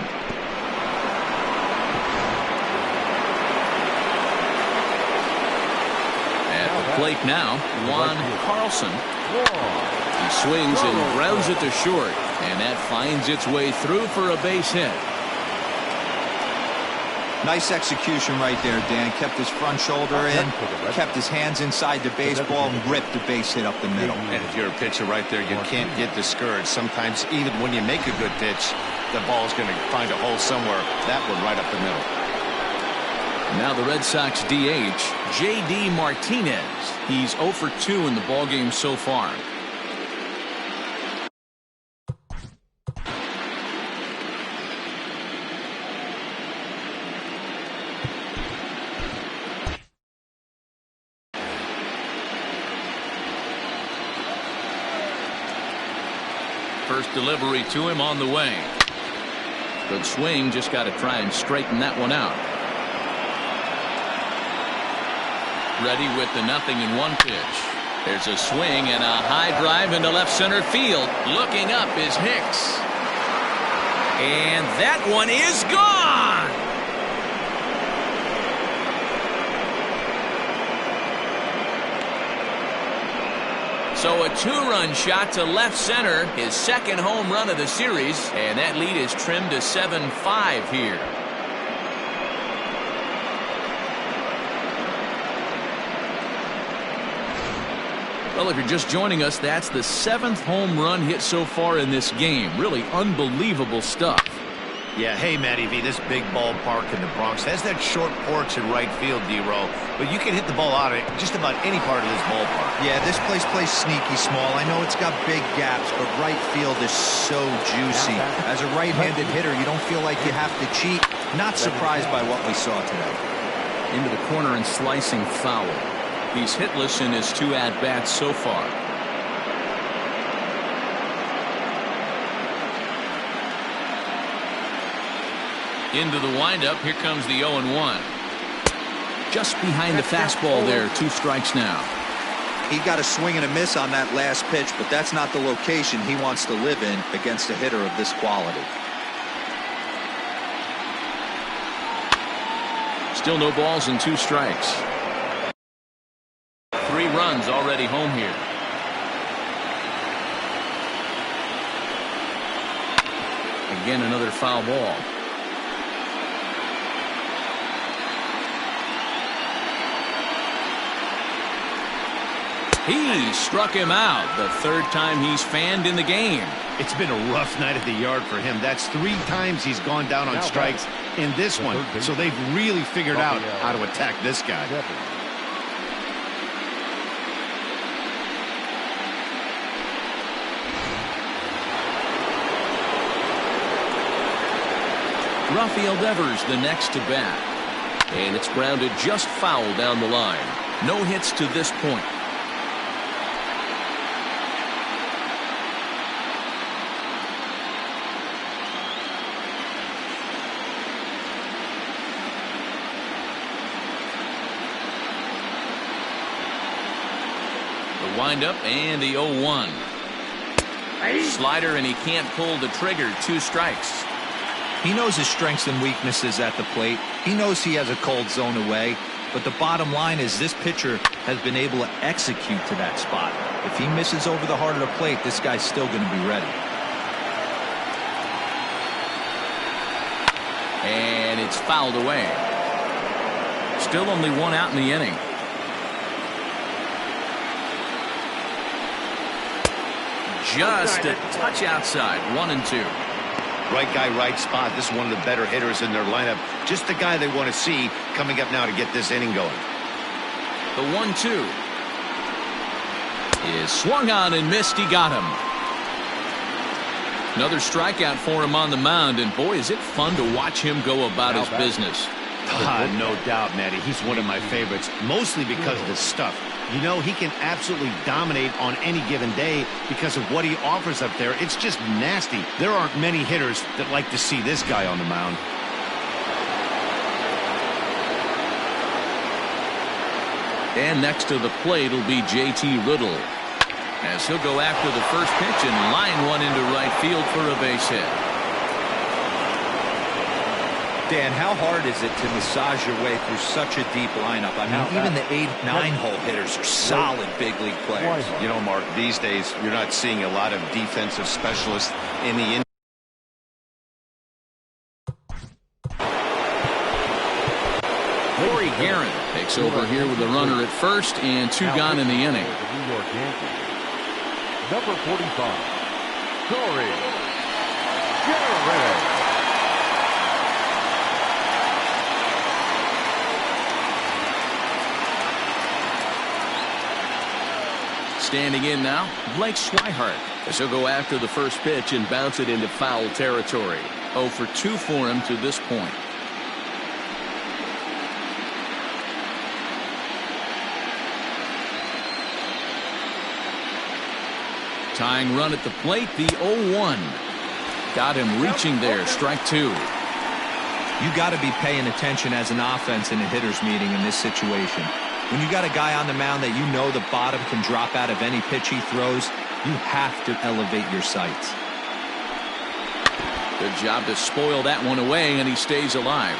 At the plate now, Juan Carlson. He swings and grounds it to short, and that finds its way through for a base hit. Nice execution right there, Dan. Kept his front shoulder in, kept his hands inside the baseball, and ripped the base hit up the middle. And if you're a pitcher right there, you can't get discouraged. Sometimes even when you make a good pitch, the ball's going to find a hole somewhere. That one right up the middle. Now the Red Sox DH, J.D. Martinez. He's 0 for 2 in the ballgame so far. First delivery to him on the way. Good swing, just got to try and straighten that one out. Ready with the 0-1 pitch. There's a swing and a high drive into left center field. Looking up is Hicks. And that one is gone. So a 2-run shot to left center, his second home run of the series, and that lead is trimmed to 7-5 here. Well, if you're just joining us, that's the 7th home run hit so far in this game. Really unbelievable stuff. Yeah, hey, Matty V, this big ballpark in the Bronx has that short porch in right field, D-Row, but you can hit the ball out of just about any part of this ballpark. Yeah, this place plays sneaky small. I know it's got big gaps, but right field is so juicy. As a right-handed hitter, you don't feel like you have to cheat. Not surprised by what we saw today. Into the corner and slicing foul. He's hitless in his 2 at-bats so far. Into the windup. Here comes the 0-1. Just behind the fastball there. 2 strikes now. He got a swing and a miss on that last pitch, but that's not the location he wants to live in against a hitter of this quality. Still no balls and 2 strikes. 3 runs already home here. Again, another foul ball. He struck him out, the 3rd time he's fanned in the game. It's been a rough night at the yard for him. That's 3 times he's gone down on strikes in this one. So they've really figured out how to attack this guy. Rafael Devers the next to bat. And it's grounded just foul down the line. No hits to this point. The windup and the 0-1. Slider, and he can't pull the trigger. 2 strikes. He knows his strengths and weaknesses at the plate. He knows he has a cold zone away. But the bottom line is this pitcher has been able to execute to that spot. If he misses over the heart of the plate, this guy's still going to be ready. And it's fouled away. Still only 1 out in the inning. Just a touch outside. 1-2. Right guy, right spot. This is one of the better hitters in their lineup. Just the guy they want to see coming up now to get this inning going. The 1-2 is swung on and missed. He got him. Another strikeout for him on the mound, and boy, is it fun to watch him go about his business. No doubt, Matty. He's one of my favorites, mostly because of his stuff. You know, he can absolutely dominate on any given day because of what he offers up there. It's just nasty. There aren't many hitters that like to see this guy on the mound. And next to the plate will be J.T. Riddle, as he'll go after the first pitch and line one into right field for a base hit. Dan, how hard is it to massage your way through such a deep lineup? I mean, even the 8, 9-hole hitters are solid big league players. You know, Mark, these days you're not seeing a lot of defensive specialists in the Corey Guerin takes over here with a runner at first and 2 gone in the inning. New York Yankees. Number 45, Corey Guerin. Standing in now, Blake Swihart, as he'll go after the first pitch and bounce it into foul territory. 0 for 2 for him to this point. Tying run at the plate, the 0-1. Got him reaching there, strike 2. You got to be paying attention as an offense in a hitter's meeting in this situation. When you got a guy on the mound that you know the bottom can drop out of any pitch he throws, you have to elevate your sights. Good job to spoil that one away, and he stays alive.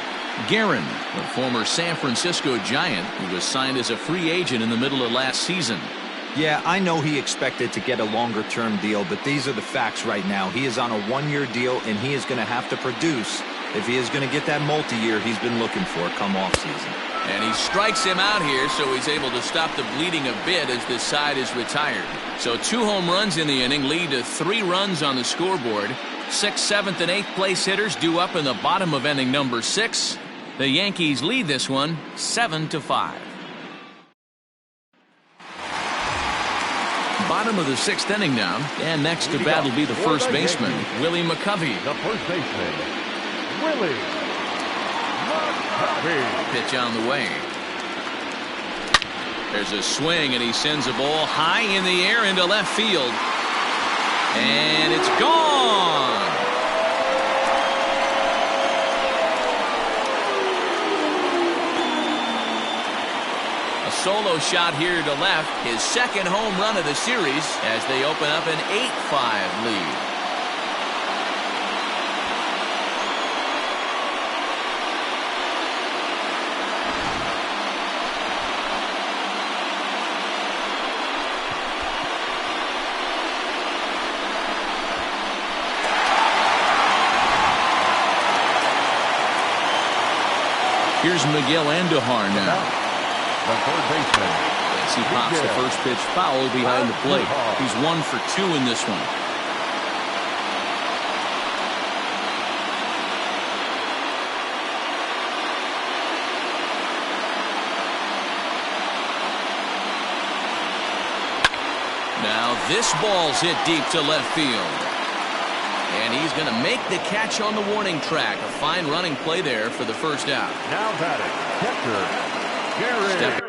Guerin, the former San Francisco Giant, who was signed as a free agent in the middle of last season. Yeah, I know he expected to get a longer-term deal, but these are the facts right now. He is on a 1-year deal, and he is going to have to produce if he is going to get that multi-year he's been looking for come off season. And he strikes him out here, so he's able to stop the bleeding a bit as this side is retired. So 2 home runs in the inning lead to 3 runs on the scoreboard. 6th, 7th, and 8th place hitters due up in the bottom of inning number 6. The Yankees lead this one 7-5. Bottom of the 6th inning now, and next to bat will be the first baseman, Willie McCovey. The first baseman, Willie McCovey. Pitch on the way. There's a swing, and he sends a ball high in the air into left field. And it's gone! A solo shot here to left, his second home run of the series as they open up an 8-5 lead. Here's Miguel Andujar now. The third baseman. As he pops the first pitch foul behind the plate. He's 1 for 2 in this one. Now this ball's hit deep to left field. And he's going to make the catch on the warning track. A fine running play there for the first out. Now batting, catcher, Guerin.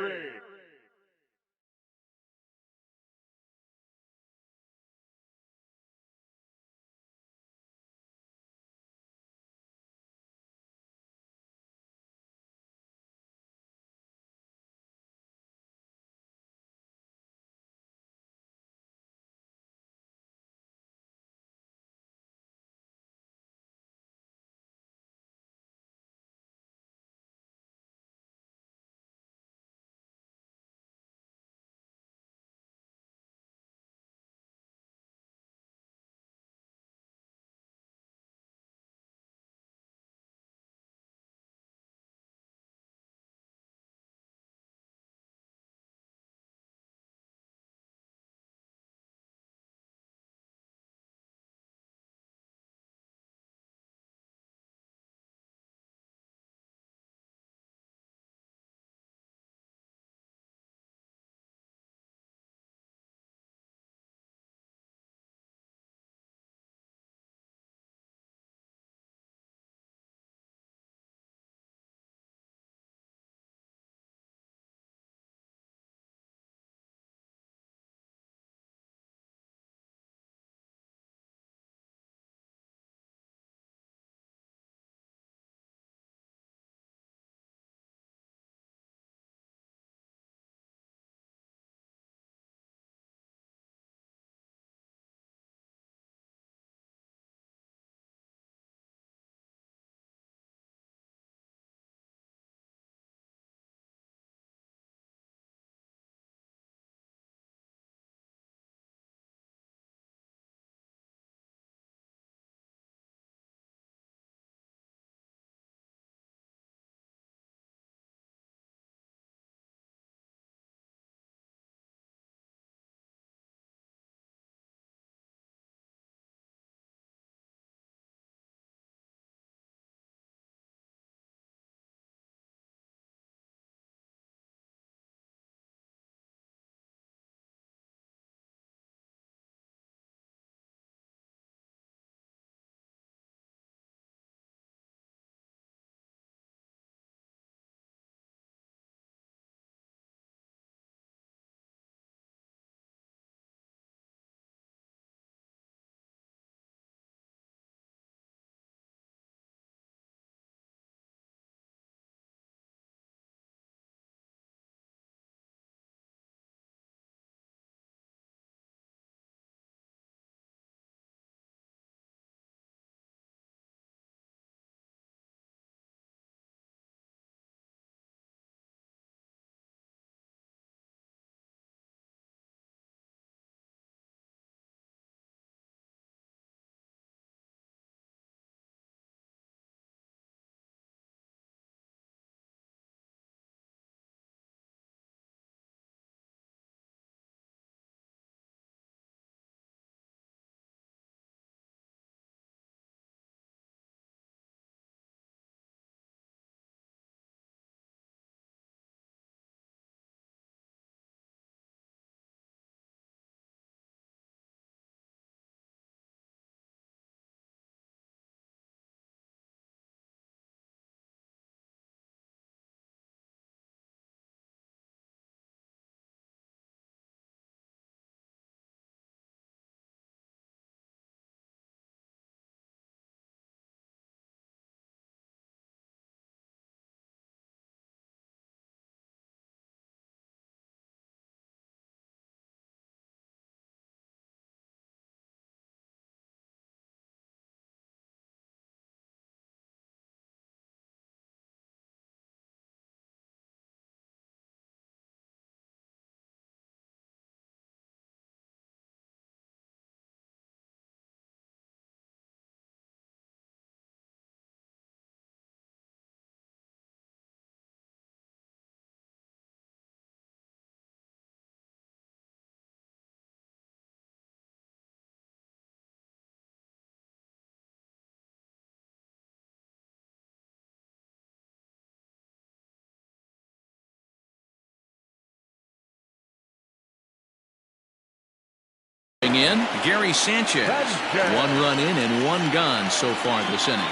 In Gary Sanchez. 1 run in and 1 gone so far this inning.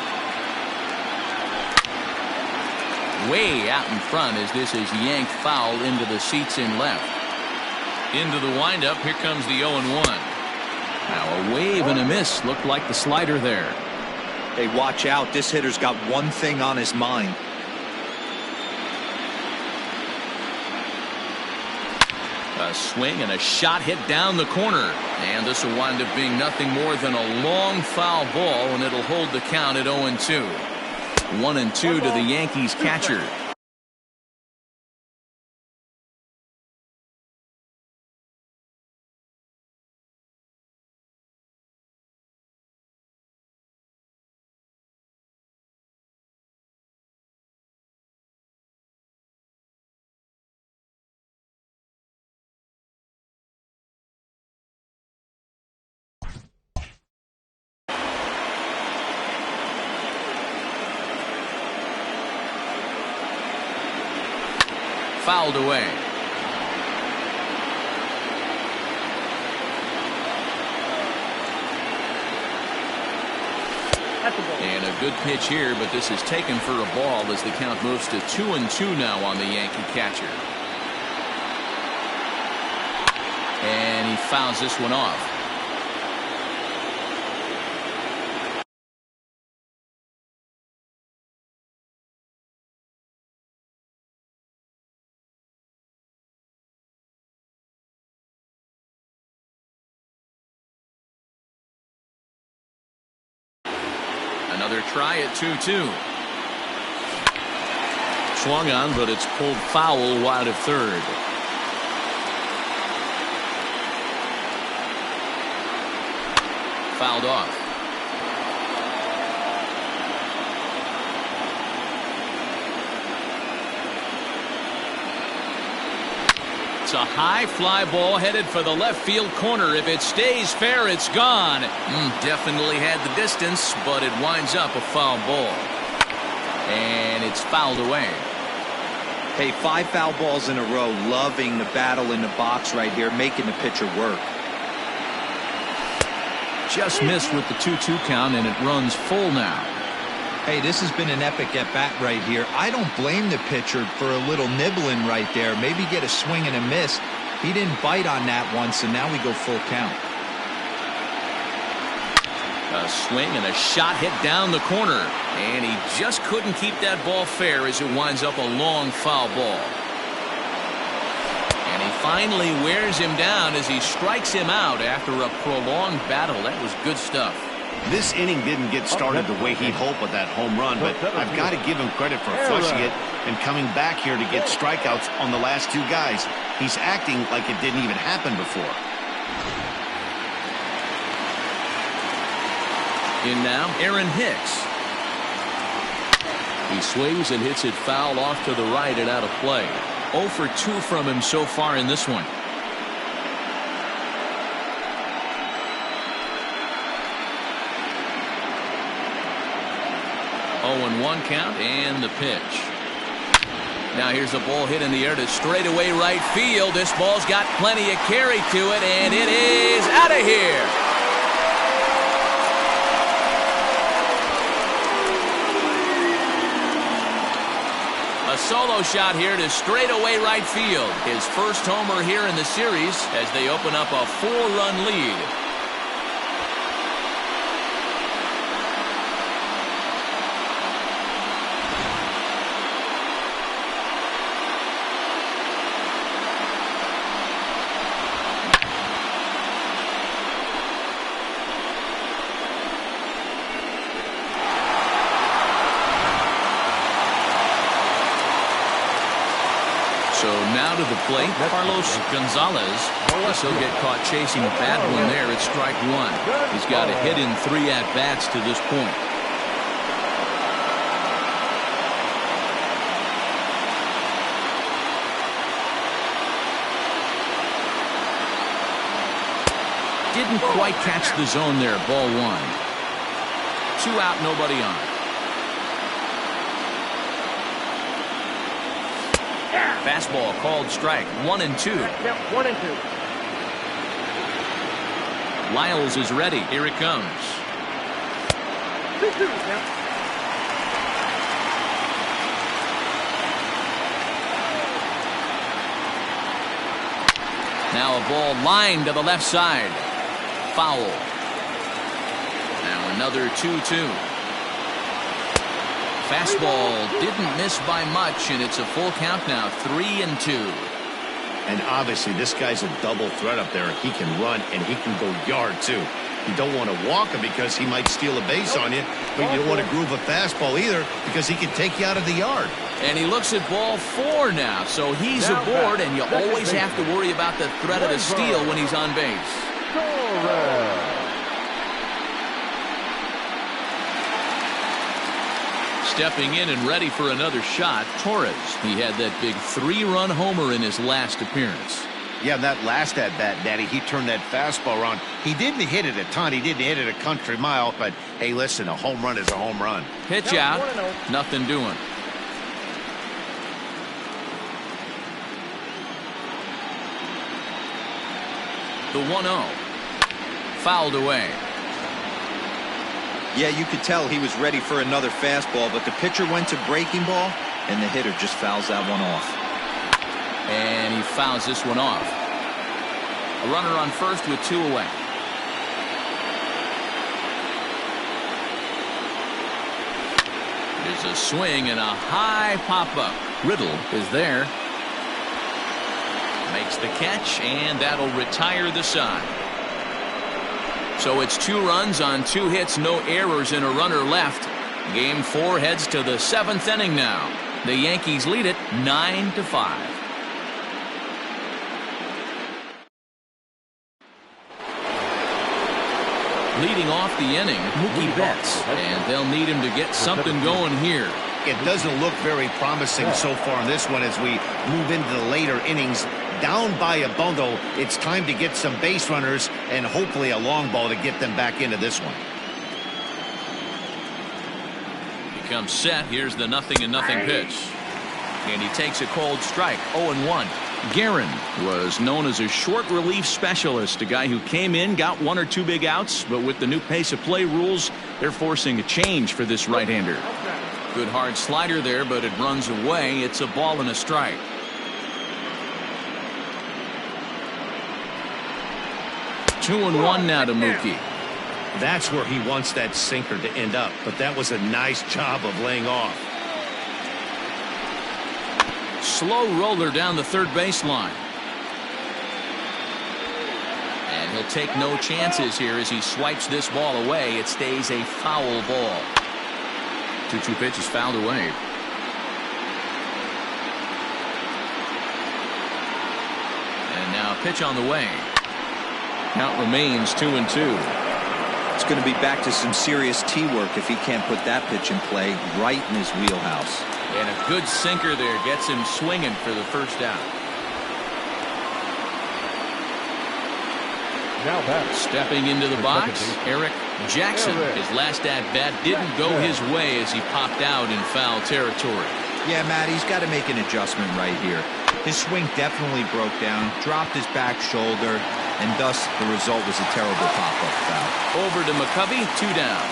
Way out in front as this is yanked foul into the seats in left. Into the windup. Here comes the 0-1. Now a wave and a miss. Looked like the slider there. Hey, watch out. This hitter's got one thing on his mind. A swing and a shot hit down the corner. And this will wind up being nothing more than a long foul ball, and it'll hold the count at 0-2. 1-2 to the Yankees catcher. Fouled away. And a good pitch here, but this is taken for a ball as the count moves to 2-2 now on the Yankee catcher. And he fouls this one off. Another try at 2-2. Swung on, but it's pulled foul wide of third. Fouled off. It's a high fly ball headed for the left field corner. If it stays fair, it's gone. Definitely had the distance, but it winds up a foul ball. And it's fouled away. Hey, 5 foul balls in a row. Loving the battle in the box right here, making the pitcher work. Just missed with the 2-2 count, and it runs full now. Hey, this has been an epic at-bat right here. I don't blame the pitcher for a little nibbling right there. Maybe get a swing and a miss. He didn't bite on that one, so now we go full count. A swing and a shot hit down the corner. And he just couldn't keep that ball fair as it winds up a long foul ball. And he finally wears him down as he strikes him out after a prolonged battle. That was good stuff. This inning didn't get started the way he hoped with that home run, but I've got to give him credit for flushing it and coming back here to get strikeouts on the last 2 guys. He's acting like it didn't even happen before. In now, Aaron Hicks. He swings and hits it foul off to the right and out of play. 0 for 2 from him so far in this one. 0-1 count and the pitch. Now here's a ball hit in the air to straightaway right field. This ball's got plenty of carry to it, and it is out of here. A solo shot here to straightaway right field. His first homer here in the series as they open up a 4-run lead. So now to the plate, Carlos Gonzalez. He'll get caught chasing a bad one there at strike 1. He's got a hit in 3 at-bats to this point. Didn't quite catch the zone there, ball 1. 2 out, nobody on. Fastball called strike. 1-2. Yep, 1-2. Lyles is ready. Here it comes. Now a ball lined to the left side. Foul. Now another 2-2. Fastball didn't miss by much, and it's a full count now, 3-2. And obviously this guy's a double threat up there. He can run and he can go yard too. You don't want to walk him because he might steal a base on you, but you don't want to groove a fastball either because he can take you out of the yard. And he looks at ball 4 now, so he's aboard, and you always have to worry about the threat of the steal when he's on base. Stepping in and ready for another shot, Torres. He had that big 3-run homer in his last appearance. Yeah, that last at-bat, Daddy, he turned that fastball around. He didn't hit it a ton. He didn't hit it a country mile, but hey, listen, a home run is a home run. Pitch out, nothing doing. The 1-0. Fouled away. Yeah, you could tell he was ready for another fastball, but the pitcher went to breaking ball, and the hitter just fouls that one off. And he fouls this one off. A runner on first with 2 away. There's a swing and a high pop-up. Riddle is there. Makes the catch, and that'll retire the side. So it's 2 runs on 2 hits, no errors, and a runner left. Game 4 heads to the 7th inning now. The Yankees lead it 9-5. Leading off the inning, Mookie Betts, and they'll need him to get something going here. It doesn't look very promising so far in this one as we move into the later innings. Down by a bundle, it's time to get some base runners and hopefully a long ball to get them back into this one. He comes set. Here's the 0-0 pitch. And he takes a cold strike, 0-1. Guerin was known as a short relief specialist, a guy who came in, got 1 or 2 big outs, but with the new pace of play rules, they're forcing a change for this right-hander. Good hard slider there, but it runs away. It's a ball and a strike. Two and one now to Mookie. That's where he wants that sinker to end up, but that was a nice job of laying off. Slow roller down the third baseline. And he'll take no chances here as he swipes this ball away. It stays a foul ball. 2-2 pitch is fouled away. And now a pitch on the way. Count remains 2-2. It's going to be back to some serious tee work if he can't put that pitch in play right in his wheelhouse. And a good sinker there gets him swinging for the first out. Now back. Stepping into the box, Eric Jackson. His last at-bat didn't go his way as he popped out in foul territory. Yeah, Matt, he's got to make an adjustment right here. His swing definitely broke down, dropped his back shoulder, and thus the result was a terrible pop-up foul. Over to McCovey, 2 down.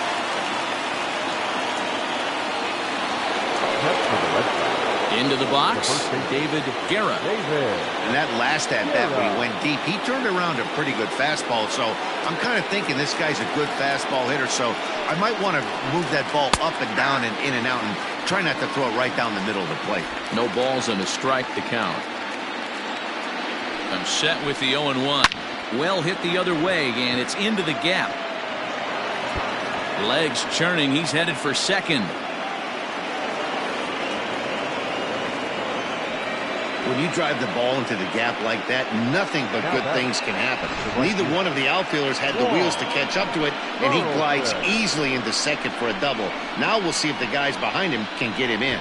Into the box, David Guerra. And that last at-bat when he went deep, he turned around a pretty good fastball. So I'm kind of thinking this guy's a good fastball hitter. So I might want to move that ball up and down and in and out and try not to throw it right down the middle of the plate. No balls and a strike to count. I'm set with the 0-1. Well hit the other way, and it's into the gap. Legs churning. He's headed for second. When you drive the ball into the gap like that, nothing but good things can happen. Neither one of the outfielders had the wheels to catch up to it, and he glides easily into second for a double. Now we'll see if the guys behind him can get him in.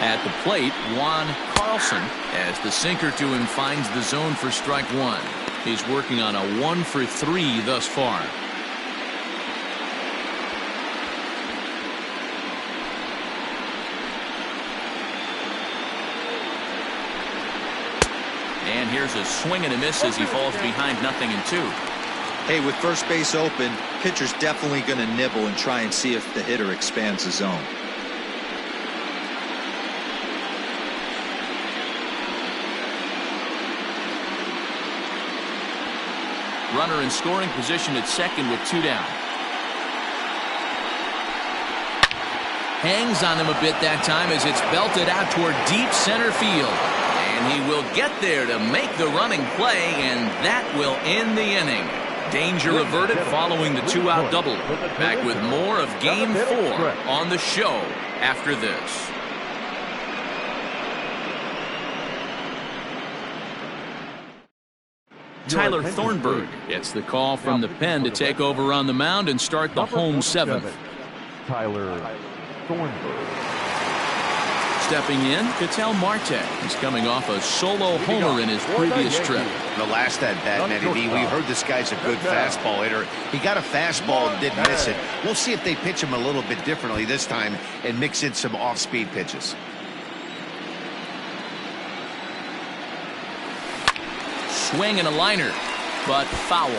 At the plate, Juan Carlson, as the sinker to him finds the zone for strike 1. He's working on a 1 for 3 thus far. And here's a swing and a miss as he falls behind 0-2. Hey, with first base open, pitcher's definitely going to nibble and try and see if the hitter expands the zone. Runner in scoring position at second with 2 down. Hangs on him a bit that time as it's belted out toward deep center field. And he will get there to make the running play, and that will end the inning. Danger averted following the 2-out double. Back with more of Game 4 on the show after this. Tyler Thornburg gets the call from the pen to take over on the mound and start the home 7th. Tyler Thornburg. Stepping in, Ketel Marte. He's coming off a solo homer in his previous trip. The last at-bat, Matty B, we heard this guy's a good fastball hitter. He got a fastball and didn't miss it. We'll see if they pitch him a little bit differently this time and mix in some off-speed pitches. Swing and a liner, but foul.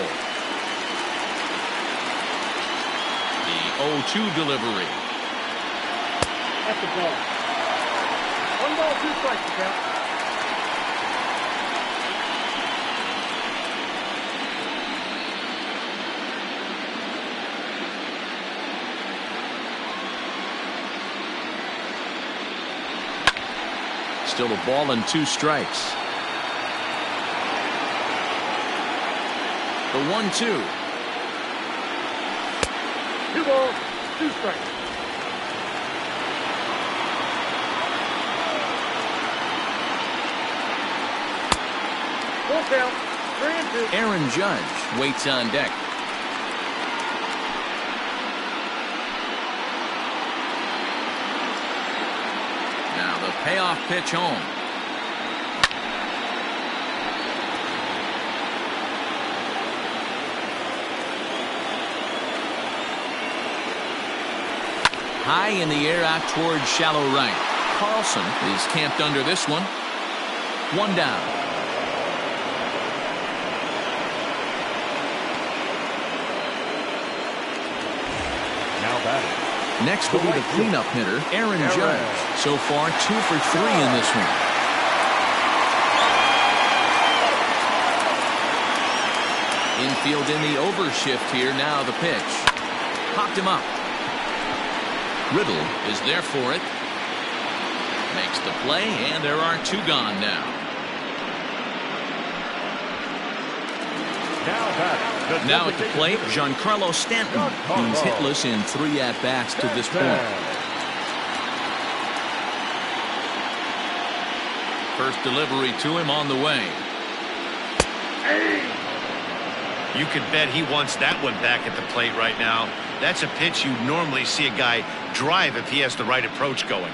The 0-2 delivery. That's the ball. 1 ball, 2 strikes to count. Still a ball and 2 strikes. The 1-2. 2 balls, 2 strikes. Full count, 3-2. Aaron Judge waits on deck. Now the payoff pitch home. High in the air out towards shallow right. Carlson is camped under this one. 1 down. Now batting. Next will be the cleanup hitter, Aaron Judge. So far, 2 for 3 in this one. Infield in the overshift here. Now the pitch. Popped him up. Riddle is there for it. Makes the play, and there are 2 gone now. Now at the plate, Giancarlo Stanton. He's hitless in 3 at-bats to this point. First delivery to him on the way. You could bet he wants that one back at the plate right now. That's a pitch you normally see a guy drive if he has the right approach going.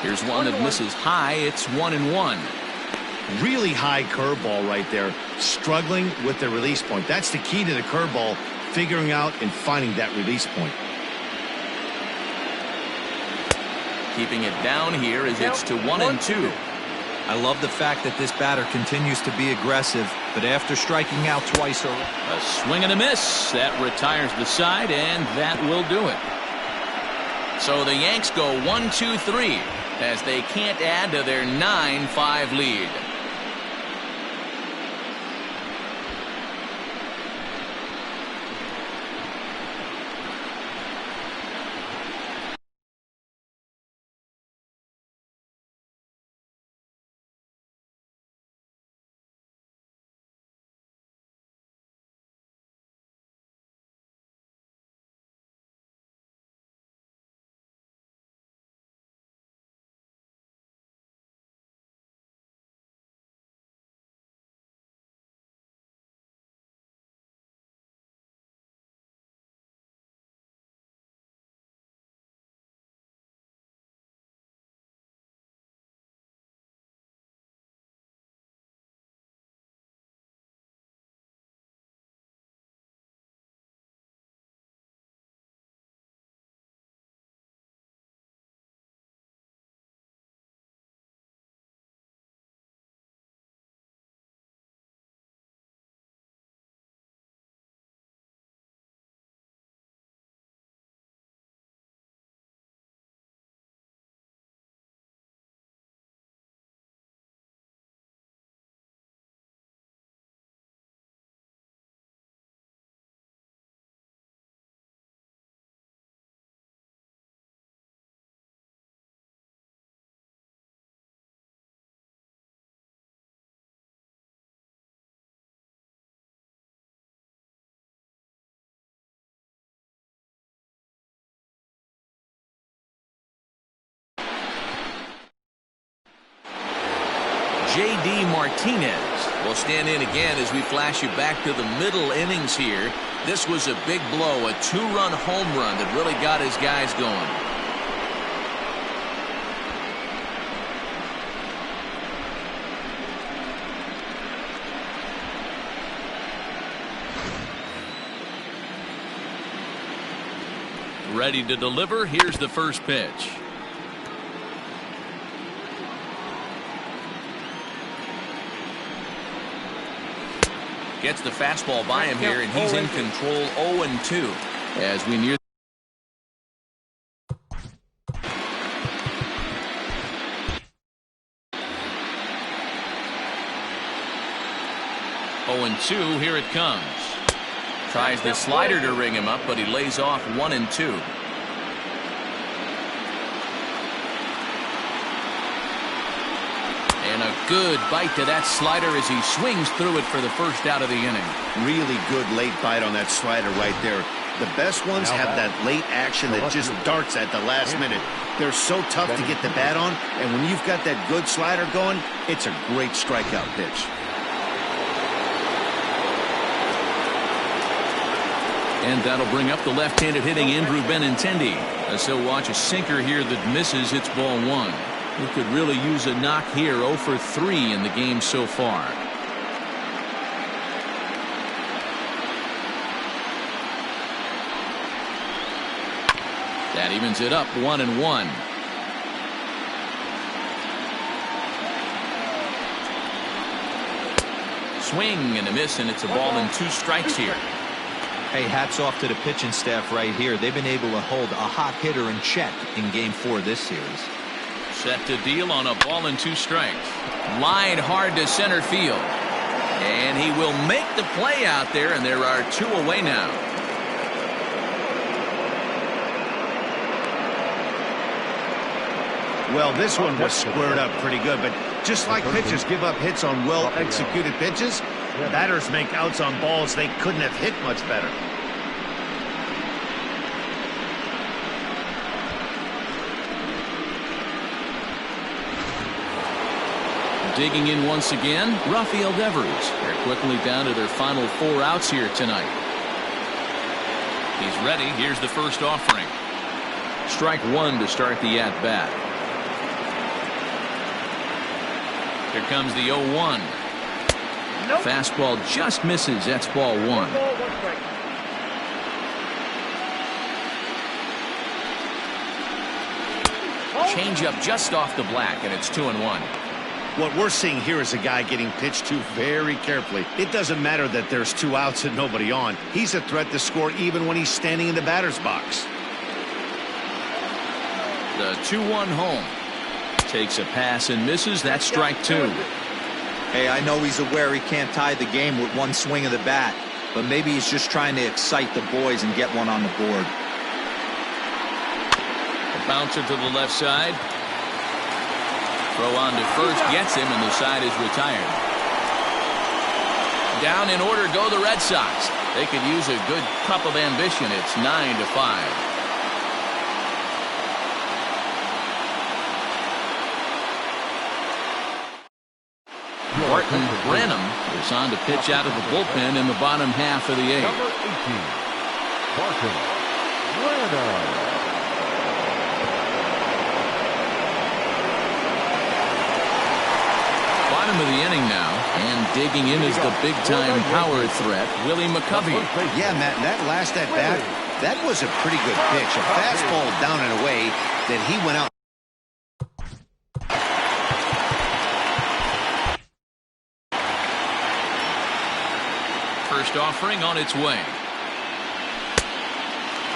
Here's one that misses high. It's 1-1. Really high curveball right there. Struggling with the release point. That's the key to the curveball, figuring out and finding that release point. Keeping it down here as it's to 1-2. I love the fact that this batter continues to be aggressive, but after striking out twice already. A swing and a miss. That retires the side, and that will do it. So the Yanks go 1-2-3 as they can't add to their 9-5 lead. J.D. Martinez will stand in again as we flash you back to the middle innings here. This was a big blow, a 2-run home run that really got his guys going. Ready to deliver. Here's the first pitch. Gets the fastball by him here, and he's in control. 0-2 as we near. Here it comes. Tries the slider to ring him up, but he lays off 1-2. And a good bite to that slider as he swings through it for the first out of the inning. Really good late bite on that slider right there. The best ones have that late action that just darts at the last minute. They're so tough to get the bat on, and when you've got that good slider going, it's a great strikeout pitch. And that'll bring up the left-handed hitting Andrew Benintendi. As he'll watch a sinker here that misses. It's ball 1. He could really use a knock here. 0 for 3 in the game so far. That evens it up 1-1. Swing and a miss, and it's a ball and 2 strikes here. Hey, hats off to the pitching staff right here. They've been able to hold a hot hitter in check in Game 4 this series. Set to deal on a ball and 2 strikes. Line hard to center field. And he will make the play out there, and there are 2 away now. Well, this one was squared up pretty good, but just like pitchers give up hits on well-executed pitches, batters make outs on balls they couldn't have hit much better. Digging in once again, Rafael Devers. They're quickly down to their final 4 outs here tonight. He's ready. Here's the first offering. Strike 1 to start the at-bat. Here comes the 0-1. Nope. Fastball just misses. That's ball 1. 1 ball, 1 strike. Change up just off the black, and it's 2-1. What we're seeing here is a guy getting pitched to very carefully. It doesn't matter that there's 2 outs and nobody on. He's a threat to score even when he's standing in the batter's box. The 2-1 home. Takes a pass and misses. That's strike 2. Hey, I know he's aware he can't tie the game with 1 swing of the bat, but maybe he's just trying to excite the boys and get 1 on the board. A bouncer to the left side. Throw on to first gets him, and the side is retired. Down in order go the Red Sox. They could use a good cup of ambition. It's 9-5. Martin Branham is on to pitch out of the bullpen in the bottom half of the 8th. Number 18, Martin Branham. Bottom of the inning now, and digging in is the big-time power threat, Willie McCovey. Yeah, Matt, that last at-bat, that was a pretty good pitch. A fastball down and away that he went out. First offering on its way.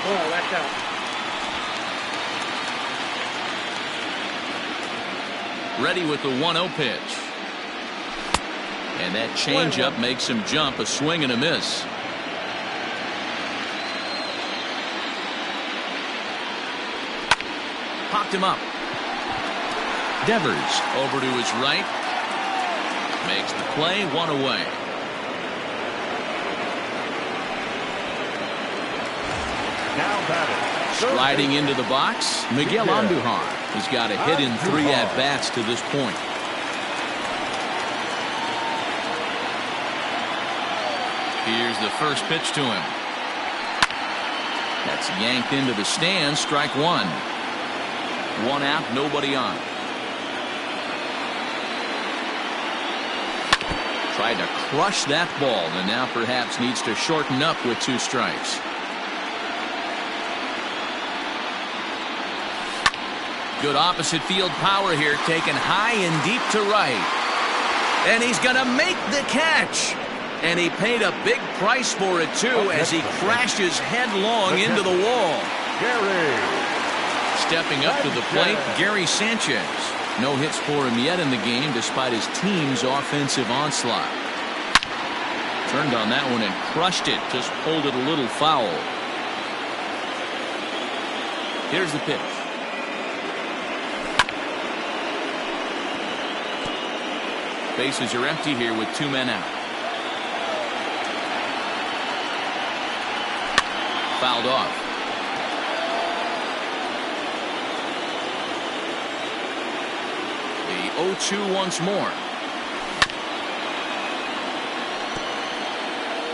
Oh, that's out. Ready with the 1-0 pitch. And that changeup makes him jump. A swing and a miss. Popped him up. Devers over to his right. Makes the play. 1 away. Now batting. Sliding into the box, Miguel Andujar. He's got a hit in 3 at-bats to this point. Here's the first pitch to him. That's yanked into the stand. Strike one. One out, nobody on. Tried to crush that ball, and now perhaps needs to shorten up with 2 strikes. Good opposite field power here, taken high and deep to right. And he's going to make the catch. And he paid a big price for it, too, as he crashes headlong into the wall. Stepping up to the plate, Gary Sanchez. No hits for him yet in the game, despite his team's offensive onslaught. Turned on that one and crushed it. Just pulled it a little foul. Here's the pitch. Bases are empty here with 2 men out. Fouled off. The 0-2 once more.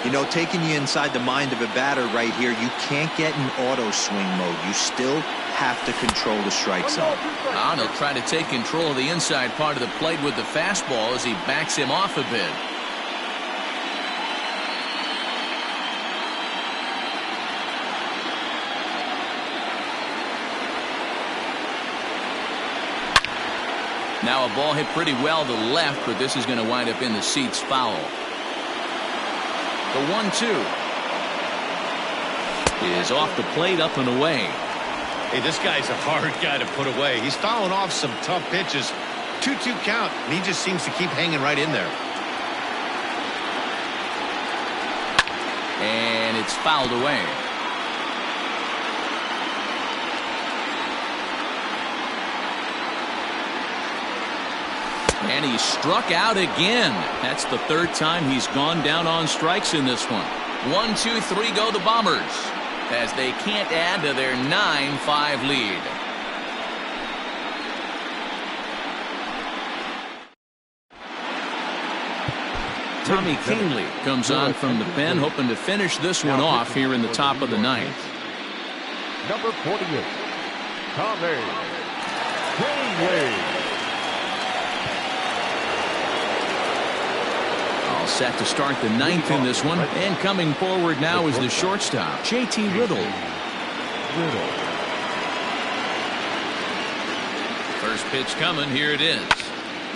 You know, taking you inside the mind of a batter right here, you can't get in auto swing mode. You still have to control the strike zone. He'll try to take control of the inside part of the plate with the fastball as he backs him off a bit. Now a ball hit pretty well to left, but this is going to wind up in the seats foul. The 1-2 is off the plate, up and away. Hey, this guy's a hard guy to put away. He's fouling off some tough pitches. 2-2 count, and he just seems to keep hanging right in there. And it's fouled away. And he struck out again. That's the 3rd time he's gone down on strikes in this one. 1, 2, 3 go the Bombers, as they can't add to their 9-5 lead. Tommy Kingley comes on from the pen, hoping to finish this one off here in the top of the 9th. Number 48, Tommy Kingley. All set to start the 9th in this one, and coming forward now is the shortstop, J.T. Riddle. First pitch coming, here it is.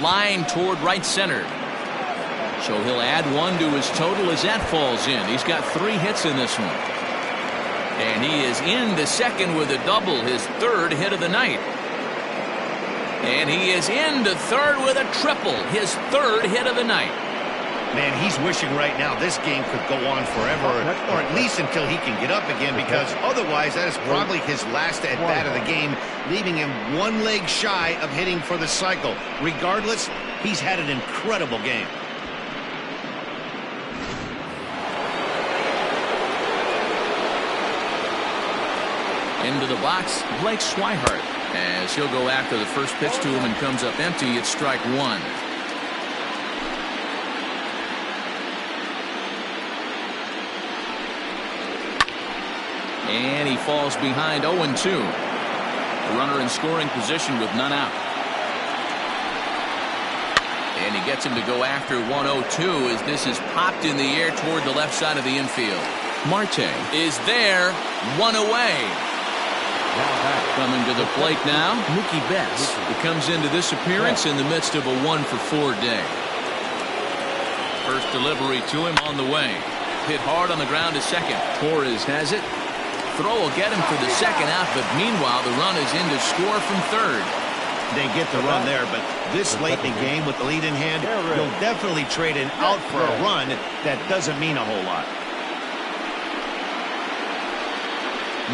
Line toward right center. So he'll add 1 to his total as that falls in. He's got 3 hits in this one. And he is in the second with a double, his 3rd hit of the night. And he is into third with a triple, his 3rd hit of the night. Man, he's wishing right now this game could go on forever, or at least until he can get up again, because otherwise that is probably his last at-bat of the game, leaving him 1 leg shy of hitting for the cycle. Regardless, he's had an incredible game. Into the box, Blake Swihart, as he'll go after the first pitch to him and comes up empty. It's strike 1. And he falls behind 0-2. The runner in scoring position with none out. And he gets him to go after 1-0-2 as this is popped in the air toward the left side of the infield. Marte is there, 1 away. Coming to the plate now, Mookie Betts. He comes into this appearance in the midst of a 1-for-4 day. First delivery to him on the way. Hit hard on the ground to second. Torres has it. Throw will get him for the second out, but meanwhile the run is in to score from third. They get the run there, but this late in the game with the lead in hand, you'll definitely trade an out for a run. That doesn't mean a whole lot.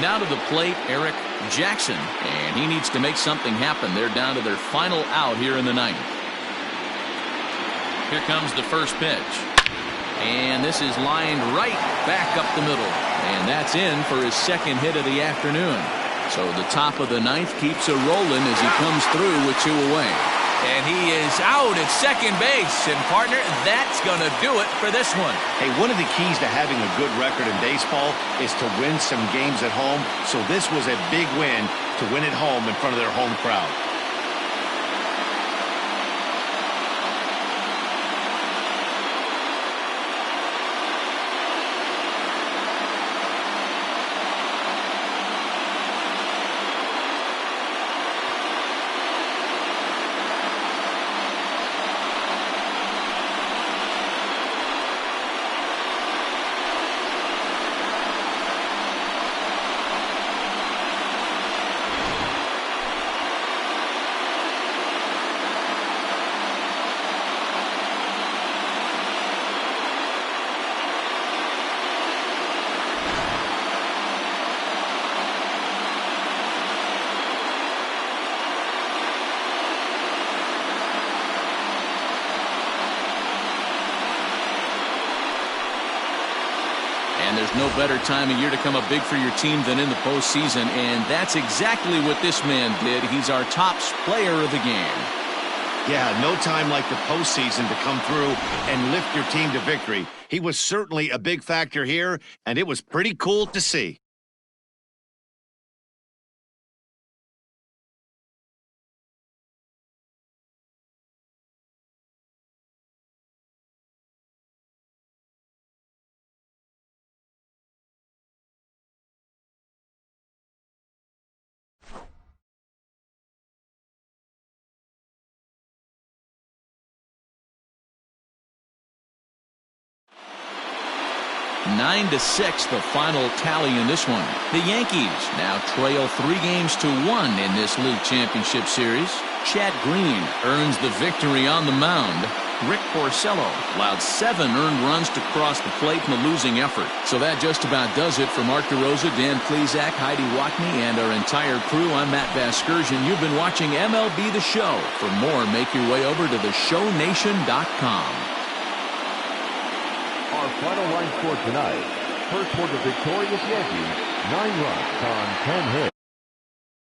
Now to the plate, Eric Jackson, and he needs to make something happen. They're down to their final out here in the 9th. Here comes the first pitch. And this is lined right back up the middle. And that's in for his 2nd hit of the afternoon. So the top of the 9th keeps a rolling as he comes through with 2 away. And he is out at second base. And, partner, that's going to do it for this one. Hey, one of the keys to having a good record in baseball is to win some games at home. So this was a big win to win at home in front of their home crowd. And there's no better time of year to come up big for your team than in the postseason, and that's exactly what this man did. He's our top player of the game. Yeah, no time like the postseason to come through and lift your team to victory. He was certainly a big factor here, and it was pretty cool to see. Nine to 6, the final tally in this one. The Yankees now trail 3-1 in this league championship series. Chad Green earns the victory on the mound. Rick Porcello allowed 7 earned runs to cross the plate in the losing effort. So that just about does it for Mark DeRosa, Dan Plesac, Heidi Watney, and our entire crew. I'm Matt Vasgersian. You've been watching MLB The Show. For more, make your way over to theshownation.com. Our final line score tonight. First for the victorious Yankees, 9 runs on 10 hits.